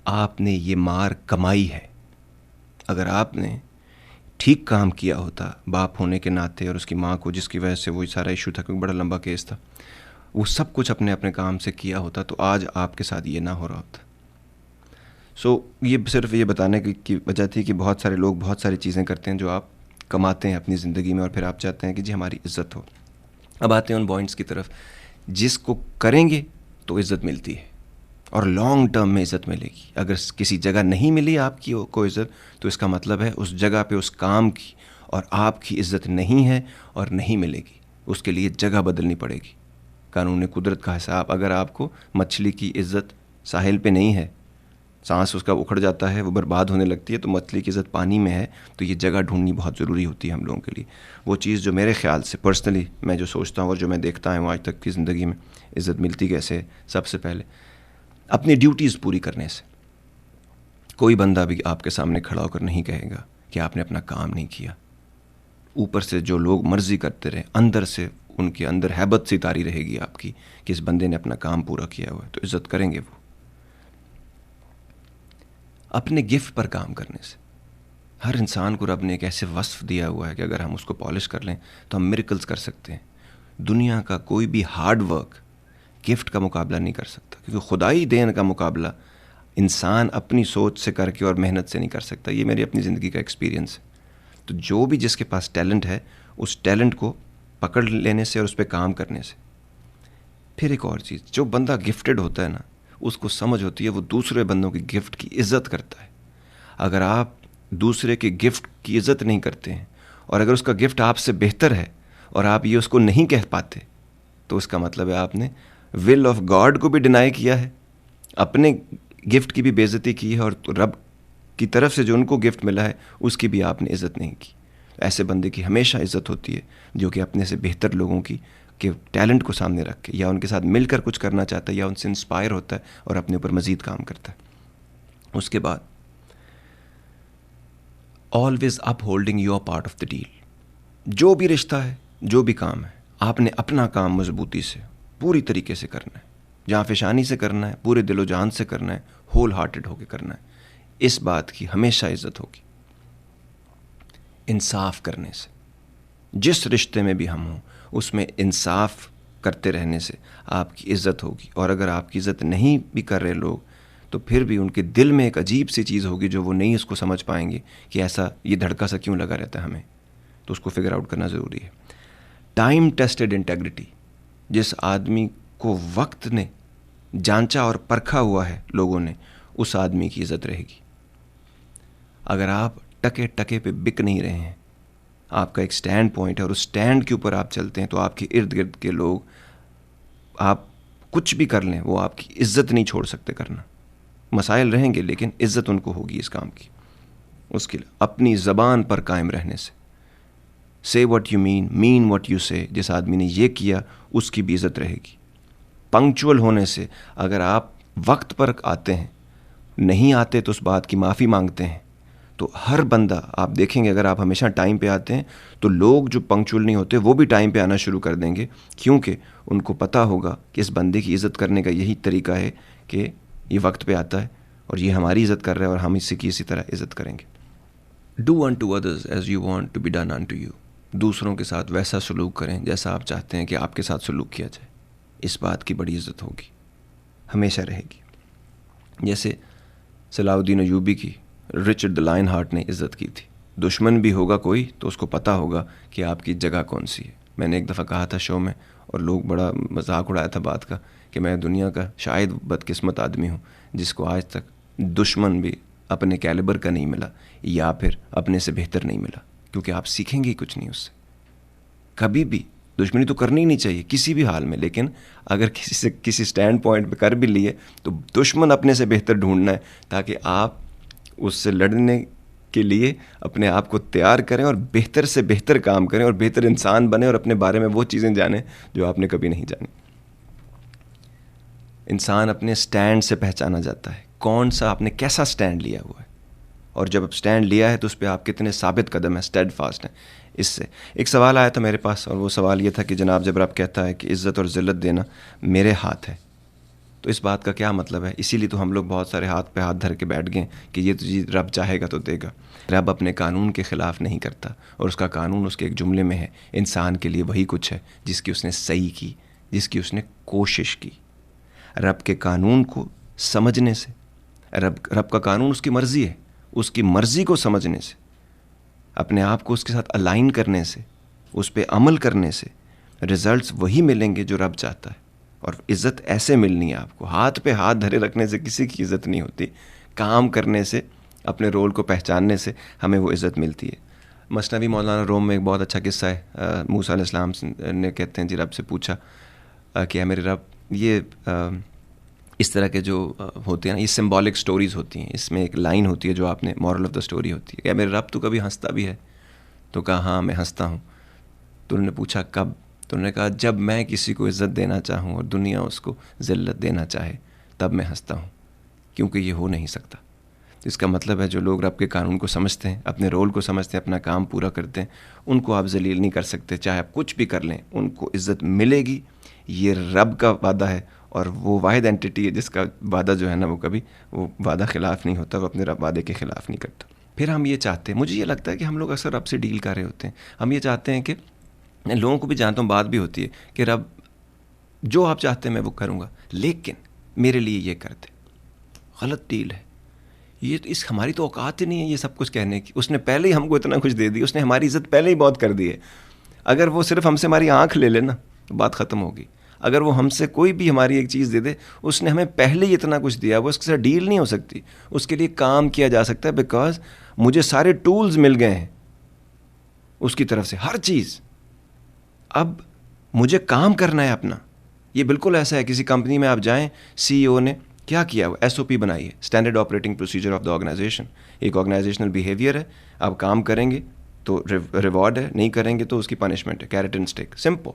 Speaker 1: आपने ये मार कमाई है। अगर आपने ठीक काम किया होता बाप होने के नाते और उसकी माँ को, जिसकी वजह से वो सारा इशू था क्योंकि बड़ा लंबा केस था, वो सब कुछ अपने अपने काम से किया होता तो आज आपके साथ ये ना हो रहा होता। ये सिर्फ ये बताने की वजह थी कि बहुत सारे लोग बहुत सारी चीज़ें करते हैं जो आप कमाते हैं अपनी ज़िंदगी में और फिर आप चाहते हैं कि जी हमारी इज़्ज़त हो। अब आते हैं उन पॉइंट्स की तरफ जिसको करेंगे तो इज़्ज़त मिलती है और लॉन्ग टर्म में इज़्ज़त मिलेगी। अगर किसी जगह नहीं मिली आपकी को इज़्ज़त तो इसका मतलब है उस जगह पे उस काम की और आपकी इज़्ज़त नहीं है और नहीं मिलेगी। उसके लिए जगह बदलनी पड़ेगी। कानून कुदरत का हिसाब, अगर आपको मछली की इज़्ज़त साहिल पे नहीं है, सांस उसका उखड़ जाता है, वो बर्बाद होने लगती है, तो मछली की इज़्ज़त पानी में है, तो ये जगह ढूंढनी बहुत ज़रूरी होती है हम लोगों के लिए। वो चीज़ जो मेरे ख़्याल से पर्सनली मैं जो सोचता हूँ और जो मैं देखता हूँ आज तक की ज़िंदगी में, इज़्ज़त मिलती कैसे है? सबसे पहले अपनी ड्यूटीज़ पूरी करने से। कोई बंदा भी आपके सामने खड़ा होकर नहीं कहेगा कि आपने अपना काम नहीं किया। ऊपर से जो लोग मर्जी करते रहे, अंदर से उनके अंदर हैबत सी तारी रहेगी आपकी कि इस बंदे ने अपना काम पूरा किया हुआ है, तो इज़्ज़त करेंगे वो। अपने गिफ्ट पर काम करने से। हर इंसान को रब ने एक ऐसे वस्फ दिया हुआ है कि अगर हम उसको पॉलिश कर लें तो हम मिरेकल्स कर सकते हैं। दुनिया का कोई भी हार्ड वर्क गिफ्ट का मुकाबला नहीं कर सकता, क्योंकि खुदाई देन का मुकाबला इंसान अपनी सोच से करके और मेहनत से नहीं कर सकता। ये मेरी अपनी ज़िंदगी का एक्सपीरियंस है। तो जो भी जिसके पास टैलेंट है, उस टैलेंट को पकड़ लेने से और उस पर काम करने से। फिर एक और चीज़, जो बंदा गिफ्टेड होता है ना, उसको समझ होती है, वो दूसरे बंदों की गिफ्ट की इज़्ज़त करता है। अगर आप दूसरे के गिफ्ट की इज़्ज़त नहीं करते हैं और अगर उसका गिफ्ट आपसे बेहतर है और आप ये उसको नहीं कह पाते, तो उसका मतलब है आपने विल ऑफ गॉड को भी डिनाई किया है, अपने गिफ्ट की भी बेइज्जती की है, और रब की तरफ से जो उनको गिफ्ट मिला है उसकी भी आपने इज़्ज़त नहीं की। ऐसे बंदे की हमेशा इज़्ज़त होती है जो कि अपने से बेहतर लोगों की के टैलेंट को सामने रख के या उनके साथ मिलकर कुछ करना चाहता है या उनसे इंस्पायर होता है और अपने ऊपर मज़ीद काम करता है। उसके बाद always up holding your part of the deal. जो भी रिश्ता है, जो भी काम है, आपने अपना काम मजबूती से पूरी तरीके से करना है, जहाँ फेशानी से करना है, पूरे दिलो जान से करना है, होल हार्टेड होकर करना है। इस बात की हमेशा इज़्ज़त होगी। इंसाफ करने से, जिस रिश्ते में भी हम हों उसमें इंसाफ करते रहने से आपकी इज़्ज़त होगी। और अगर आपकी इज़्ज़त नहीं भी कर रहे लोग, तो फिर भी उनके दिल में एक अजीब सी चीज़ होगी जो वो नहीं उसको समझ पाएंगे कि ऐसा ये धड़का सा क्यों लगा रहता है हमें, तो उसको फिगर आउट करना ज़रूरी है। टाइम टेस्टेड इंटेग्रिटी, जिस आदमी को वक्त ने जांचा और परखा हुआ है लोगों ने, उस आदमी की इज़्ज़त रहेगी। अगर आप टके टके पे बिक नहीं रहे हैं, आपका एक स्टैंड पॉइंट है और उस स्टैंड के ऊपर आप चलते हैं, तो आपके इर्द गिर्द के लोग, आप कुछ भी कर लें, वो आपकी इज़्ज़त नहीं छोड़ सकते करना। मसाइल रहेंगे लेकिन इज़्ज़त उनको होगी इस काम की। उसके लिए अपनी ज़बान पर कायम रहने से, से what you mean what you से, जिस आदमी ने ये किया उसकी भी इज़्ज़त रहेगी। पंक्चुअल होने से, अगर आप वक्त पर आते हैं, नहीं आते तो उस बात की माफ़ी मांगते हैं, तो हर बंदा आप देखेंगे, अगर आप हमेशा टाइम पे आते हैं तो लोग जो पंक्चुअल नहीं होते वो भी टाइम पे आना शुरू कर देंगे, क्योंकि उनको पता होगा कि इस बंदे की इज़्ज़त करने का यही तरीका है कि ये वक्त पे आता है और ये हमारी इज़्ज़त कर रहा है और हम इससे की इसी तरह इज़्ज़त करेंगे। Do unto others as you want to be done unto you. दूसरों के साथ वैसा सलूक करें जैसा आप चाहते हैं कि आपके साथ सलूक किया जाए। इस बात की बड़ी इज़्ज़त होगी, हमेशा रहेगी। जैसे सलाउद्दीन अयूबी की रिचर्ड द लायन हार्ट ने इज़्ज़त की थी। दुश्मन भी होगा कोई तो उसको पता होगा कि आपकी जगह कौन सी है। मैंने एक दफ़ा कहा था शो में और लोग बड़ा मजाक उड़ाया था बात का कि मैं दुनिया का शायद बदकिस्मत आदमी हूँ जिसको आज तक दुश्मन भी अपने कैलिबर का नहीं मिला या फिर अपने से बेहतर नहीं मिला, क्योंकि आप सीखेंगे ही कुछ नहीं उससे। कभी भी दुश्मनी तो करनी ही नहीं चाहिए किसी भी हाल में, लेकिन अगर किसी से किसी स्टैंड पॉइंट पे कर भी लिए तो दुश्मन अपने से बेहतर ढूंढना है, ताकि आप उससे लड़ने के लिए अपने आप को तैयार करें और बेहतर से बेहतर काम करें और बेहतर इंसान बने और अपने बारे में वो चीज़ें जानें जो आपने कभी नहीं जानी। इंसान अपने स्टैंड से पहचाना जाता है, कौन सा आपने कैसा स्टैंड लिया हुआ है, और जब स्टैंड लिया है तो उस पर आप कितने साबित कदम हैं, स्टेडफास्ट हैं। इससे एक सवाल आया था मेरे पास और वो सवाल ये था कि जनाब जब रब कहता है कि इज़्ज़त और ज़िल्लत देना मेरे हाथ है, तो इस बात का क्या मतलब है? इसीलिए तो हम लोग बहुत सारे हाथ पे हाथ धर के बैठ गए कि ये तो जी रब चाहेगा तो देगा। रब अपने कानून के ख़िलाफ़ नहीं करता और उसका कानून उसके एक जुमले में है, इंसान के लिए वही कुछ है जिसकी उसने सही की, जिसकी उसने कोशिश की। रब के कानून को समझने से, रब का कानून उसकी मर्ज़ी है, उसकी मर्ज़ी को समझने से, अपने आप को उसके साथ अलाइन करने से, उस पर अमल करने से रिज़ल्ट्स वही मिलेंगे जो रब चाहता है। और इज़्ज़त ऐसे मिलनी है आपको, हाथ पे हाथ धरे रखने से किसी की इज़्ज़त नहीं होती, काम करने से, अपने रोल को पहचानने से हमें वो इज़्ज़त मिलती है। मसनवी मौलाना रूम में एक बहुत अच्छा किस्सा है। मूसा अलैहिस्सलाम ने कहते हैं जी रब से पूछा कि है मेरे रब, ये इस तरह के जो होते हैं ना, ये सिंबॉलिक स्टोरीज़ होती हैं, इसमें एक लाइन होती है जो आपने, मॉरल ऑफ द स्टोरी होती है, क्या मेरे रब तू कभी हंसता भी है? तो कहा हाँ मैं हंसता हूँ। तो उन्होंने पूछा कब? तो उन्होंने कहा जब मैं किसी को इज़्ज़त देना चाहूँ और दुनिया उसको ज़िल्लत देना चाहे तब मैं हंसता हूँ, क्योंकि ये हो नहीं सकता। तो इसका मतलब है जो लोग रब के कानून को समझते हैं, अपने रोल को समझते हैं, अपना काम पूरा करते हैं, उनको आप जलील नहीं कर सकते। चाहे आप कुछ भी कर लें, उनको इज़्ज़त मिलेगी। ये रब का वादा है और वो वाहिद एंटिटी है जिसका वादा जो है ना, वो कभी वो वादा ख़िलाफ़ नहीं होता, वो अपने रब वादे के ख़िलाफ़ नहीं करता। फिर हम ये चाहते हैं, मुझे ये लगता है कि हम लोग अक्सर रब से डील कर रहे होते हैं। हम ये चाहते हैं कि, लोगों को भी जानता हूँ, बात भी होती है कि रब जो आप चाहते हैं मैं वो करूँगा, लेकिन मेरे लिए ये कर दे। गलत डील है ये। तो इस हमारी तो औकात ही नहीं है ये सब कुछ कहने की। उसने पहले ही हमको इतना कुछ दे दी, उसने हमारी इज़्ज़त पहले ही बहुत कर दी है। अगर वो सिर्फ हमसे हमारी आँख ले लेना तो बात ख़त्म होगी। अगर वो हमसे कोई भी हमारी एक चीज़ दे दे, उसने हमें पहले ही इतना कुछ दिया, वो उसके साथ डील नहीं हो सकती। उसके लिए काम किया जा सकता है, बिकॉज मुझे सारे टूल्स मिल गए हैं उसकी तरफ से, हर चीज़। अब मुझे काम करना है अपना। ये बिल्कुल ऐसा है, किसी कंपनी में आप जाएं, CEO ने क्या किया, वो SOP बनाई है, standard operating procedure of the organization. एक ऑर्गेनाइजेशनल बिहेवियर है, आप काम करेंगे तो रिवॉर्ड है, नहीं करेंगे तो उसकी पनिशमेंट है, कैरेट एंड स्टिक, सिंपल।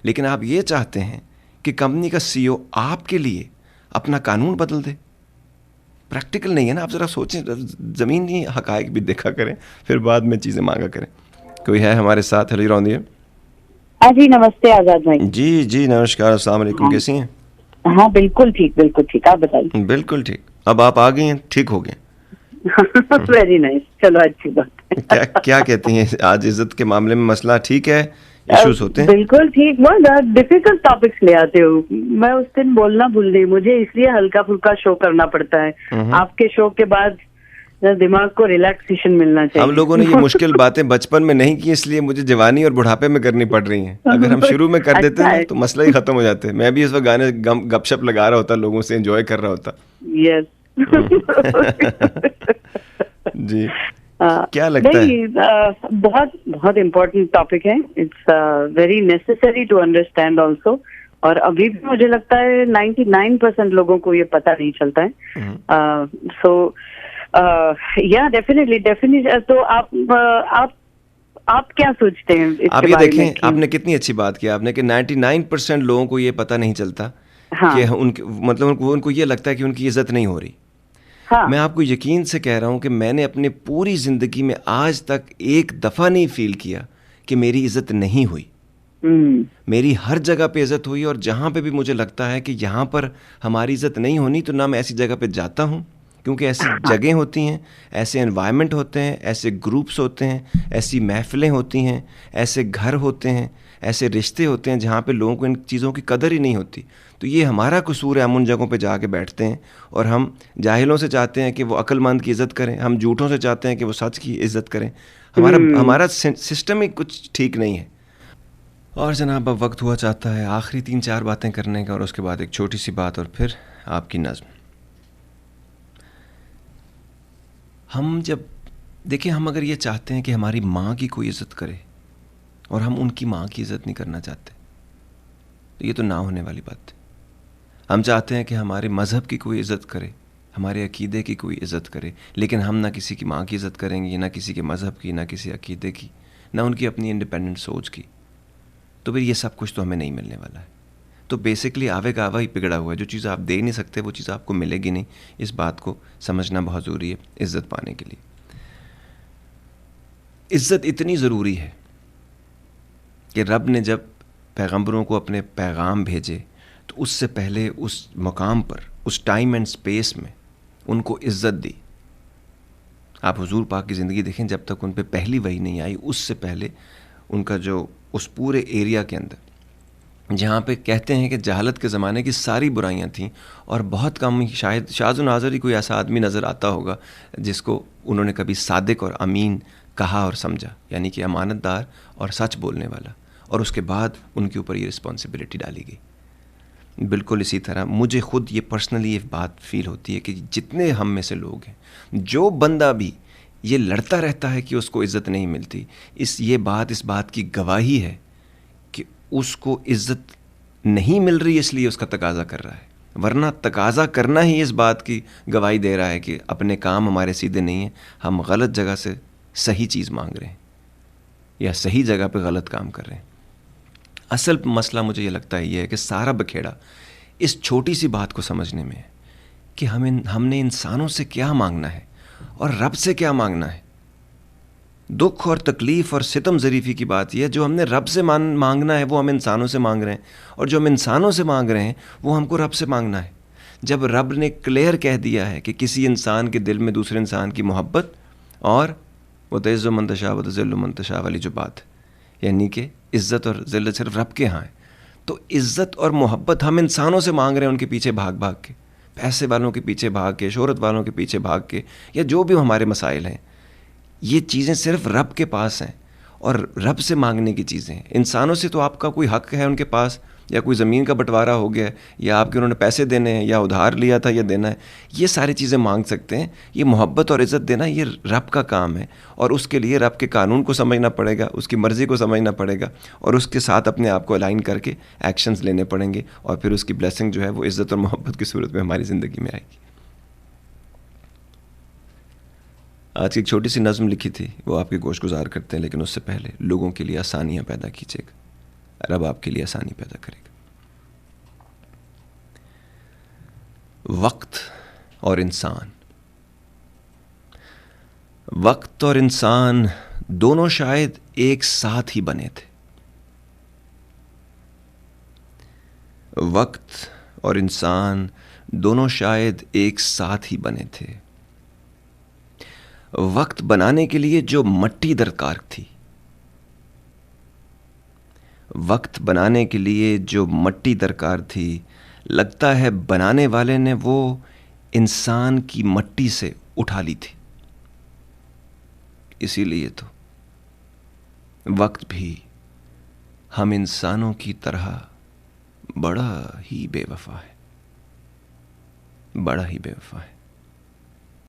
Speaker 1: लेकिन आप ये चाहते हैं कि कंपनी का CEO आपके लिए अपना कानून बदल दे। प्रैक्टिकल नहीं है ना। आप ज़रा सोचें, ज़मीनी हक़ाइक़ भी देखा करें, फिर बाद में चीज़ें मांगा करें। कोई है हमारे साथ? हेलो रौंदी है।
Speaker 4: हाँ जी, नमस्ते आज़ाद भाई।
Speaker 1: जी जी नमस्कार, अस्सलाम वालेकुम।
Speaker 4: हाँ।
Speaker 1: कैसी हैं?
Speaker 4: हाँ बिल्कुल ठीक, आप बताइए।
Speaker 1: बिल्कुल ठीक। अब आप आ गई हैं, ठीक हो गए?
Speaker 4: वेरी नाइस, चलो अच्छी बात है।
Speaker 1: क्या क्या कहती हैं, आज इज्जत के मामले में मसला ठीक है, इश्यूज होते हैं?
Speaker 4: बिल्कुल ठीक। बहुत डिफिकल्ट टॉपिक्स ले आते हो। मैं उस दिन बोलना भूल गई, मुझे इसलिए हल्का फुल्का शो करना पड़ता है। आपके शो के बाद दिमाग को रिलैक्सेशन मिलना चाहिए।
Speaker 1: हम लोगों ने ये मुश्किल बातें बचपन में नहीं की, इसलिए मुझे जवानी और बुढ़ापे में करनी पड़ रही हैं। अगर हम शुरू में कर देते ना तो मसला ही खत्म हो जाते। मैं भी इस वक्त गाने गपशप लगा रहा होता, लोगों से एंजॉय कर रहा होता।
Speaker 4: यस।
Speaker 1: जी क्या लगता है?
Speaker 4: बहुत बहुत इम्पोर्टेंट टॉपिक है। It's very necessary to understand also. और अभी भी मुझे लगता है 99% लोगों को ये पता नहीं चलता है। सो या डेफिनेटली। तो आप क्या सोचते हैं इसके
Speaker 1: आप ये
Speaker 4: बारे
Speaker 1: देखें,
Speaker 4: में?
Speaker 1: आपने कितनी अच्छी बात की आपने कि 99% लोगों को ये पता नहीं चलता। हाँ। कि उनके मतलब उनको ये लगता है कि उनकी इज्जत नहीं हो रही। हाँ। मैं आपको यकीन से कह रहा हूं कि मैंने अपने पूरी जिंदगी में आज तक एक दफा नहीं फील किया कि मेरी इज्जत नहीं हुई। मेरी हर जगह पे इज्जत हुई, और जहां पे भी मुझे लगता है कि यहां पर हमारी इज्जत नहीं होनी, तो ना मैं ऐसी जगह पे जाता हूं, क्योंकि ऐसी जगह होती हैं, ऐसे एनवायरनमेंट होते हैं, ऐसे ग्रुप्स होते हैं, ऐसी महफिलें होती हैं, ऐसे घर होते हैं, ऐसे रिश्ते होते हैं जहाँ पे लोगों को इन चीज़ों की कदर ही नहीं होती। तो ये हमारा कसूर है, हम उन जगहों पे जाके बैठते हैं और हम जाहिलों से चाहते हैं कि वो अक्लमंद की इज़्ज़त करें, हम झूठों से चाहते हैं कि वो सच की इज़्ज़त करें। हमारा सिस्टम ही कुछ ठीक नहीं है। और जनाब अब वक्त हुआ चाहता है आखिरी 3-4 बातें करने का, और उसके बाद एक छोटी सी बात और फिर आपकी नज़्म। हम जब देखिए, हम अगर ये चाहते हैं कि हमारी माँ की कोई इज़्ज़त करे और हम उनकी माँ की इज़्ज़त नहीं करना चाहते, तो ये तो ना होने वाली बात है। हम चाहते हैं कि हमारे मज़हब की कोई इज़्ज़त करे, हमारे अकीदे की कोई इज़्ज़त करे, लेकिन हम ना किसी की माँ की इज़्ज़त करेंगे, ना किसी के मज़हब की, ना किसी अकीदे की, ना उनकी अपनी इंडिपेंडेंट सोच की, तो फिर ये सब कुछ तो हमें नहीं मिलने वाला है। तो बेसिकली आवे का आवा ही बिगड़ा हुआ है। जो चीज़ आप दे नहीं सकते वो चीज़ आपको मिलेगी नहीं। इस बात को समझना बहुत ज़रूरी है इज़्ज़त पाने के लिए। इज़्ज़त इतनी ज़रूरी है कि रब ने जब पैगंबरों को अपने पैगाम भेजे तो उससे पहले उस मकाम पर, उस टाइम एंड स्पेस में उनको इज़्ज़त दी। आप हुजूर पाक की ज़िंदगी देखें, जब तक उन पर पहली वही नहीं आई, उससे पहले उनका जो उस पूरे एरिया के अंदर जहाँ पे कहते हैं कि जहालत के ज़माने की सारी बुराइयाँ थीं, और बहुत कम, शायद शाज़ नाज़र ही कोई ऐसा आदमी नज़र आता होगा जिसको उन्होंने कभी सादिक और अमीन कहा और समझा, यानी कि अमानतदार और सच बोलने वाला। और उसके बाद उनके ऊपर ये रिस्पॉन्सिबिलिटी डाली गई। बिल्कुल इसी तरह मुझे ख़ुद ये पर्सनली ये बात फील होती है कि जितने हम में से लोग हैं, जो बंदा भी ये लड़ता रहता है कि उसको इज़्ज़त नहीं मिलती, ये बात की गवाही है कि उसको इज़्ज़त नहीं मिल रही, इसलिए उसका तकाज़ा कर रहा है। वरना तकाज़ा करना ही इस बात की गवाही दे रहा है कि अपने काम हमारे सीधे नहीं हैं, हम गलत जगह से सही चीज़ मांग रहे हैं या सही जगह पे गलत काम कर रहे हैं। असल मसला मुझे ये लगता है ये है कि सारा बखेड़ा इस छोटी सी बात को समझने में है कि हमने इंसानों से क्या मांगना है और रब से क्या मांगना है। दुख और तकलीफ़ और सितम ज़रीफ़ी की बात यह है, जो हमने रब से मांगना है वो हम इंसानों से मांग रहे हैं, और जो हम इंसानों से मांग रहे हैं वो हमको रब से मांगना है। जब रब ने क्लियर कह दिया है कि किसी इंसान के दिल में दूसरे इंसान की मोहब्बत और वो तइज़्ज़ु मन तशा व तुज़िल्लु मन तशा वाली जो बात है, यानी कि इज़्ज़त और ज़िल्लत सिर्फ रब के यहाँ है, तो इज़्ज़त और मोहब्बत हम इंसानों से मांग रहे हैं, उनके पीछे भाग भाग के, पैसे वालों के पीछे भाग के, शोहरत वालों के पीछे भाग के, या जो भी हमारे मसाइल हैं, ये चीज़ें सिर्फ रब के पास हैं और रब से मांगने की चीज़ें हैं। इंसानों से तो आपका कोई हक़ है उनके पास, या कोई ज़मीन का बंटवारा हो गया, या आपके उन्होंने पैसे देने हैं, या उधार लिया था या देना है, ये सारी चीज़ें मांग सकते हैं। ये मोहब्बत और इज़्ज़त देना ये रब का काम है, और उसके लिए रब के कानून को समझना पड़ेगा, उसकी मर्ज़ी को समझना पड़ेगा, और उसके साथ अपने आप को अलाइन करके एक्शंस लेने पड़ेंगे, और फिर उसकी ब्लेसिंग जो है वो इज़्ज़त और मोहब्बत की सूरत में हमारी ज़िंदगी में आएगी। आज की एक छोटी सी नज़्म लिखी थी, वो आपके गोश गुजार करते हैं, लेकिन उससे पहले लोगों के लिए आसानियाँ पैदा कीजिएगा, रब आपके लिए आसानी पैदा करेगा। वक्त और इंसान, वक्त और इंसान दोनों शायद एक साथ ही बने थे। वक्त और इंसान दोनों शायद एक साथ ही बने थे। वक्त बनाने के लिए जो मट्टी दरकार थी, वक्त बनाने के लिए जो मट्टी दरकार थी, लगता है बनाने वाले ने वो इंसान की मट्टी से उठा ली थी। इसीलिए तो वक्त भी हम इंसानों की तरह बड़ा ही बेवफा है, बड़ा ही बेवफा है।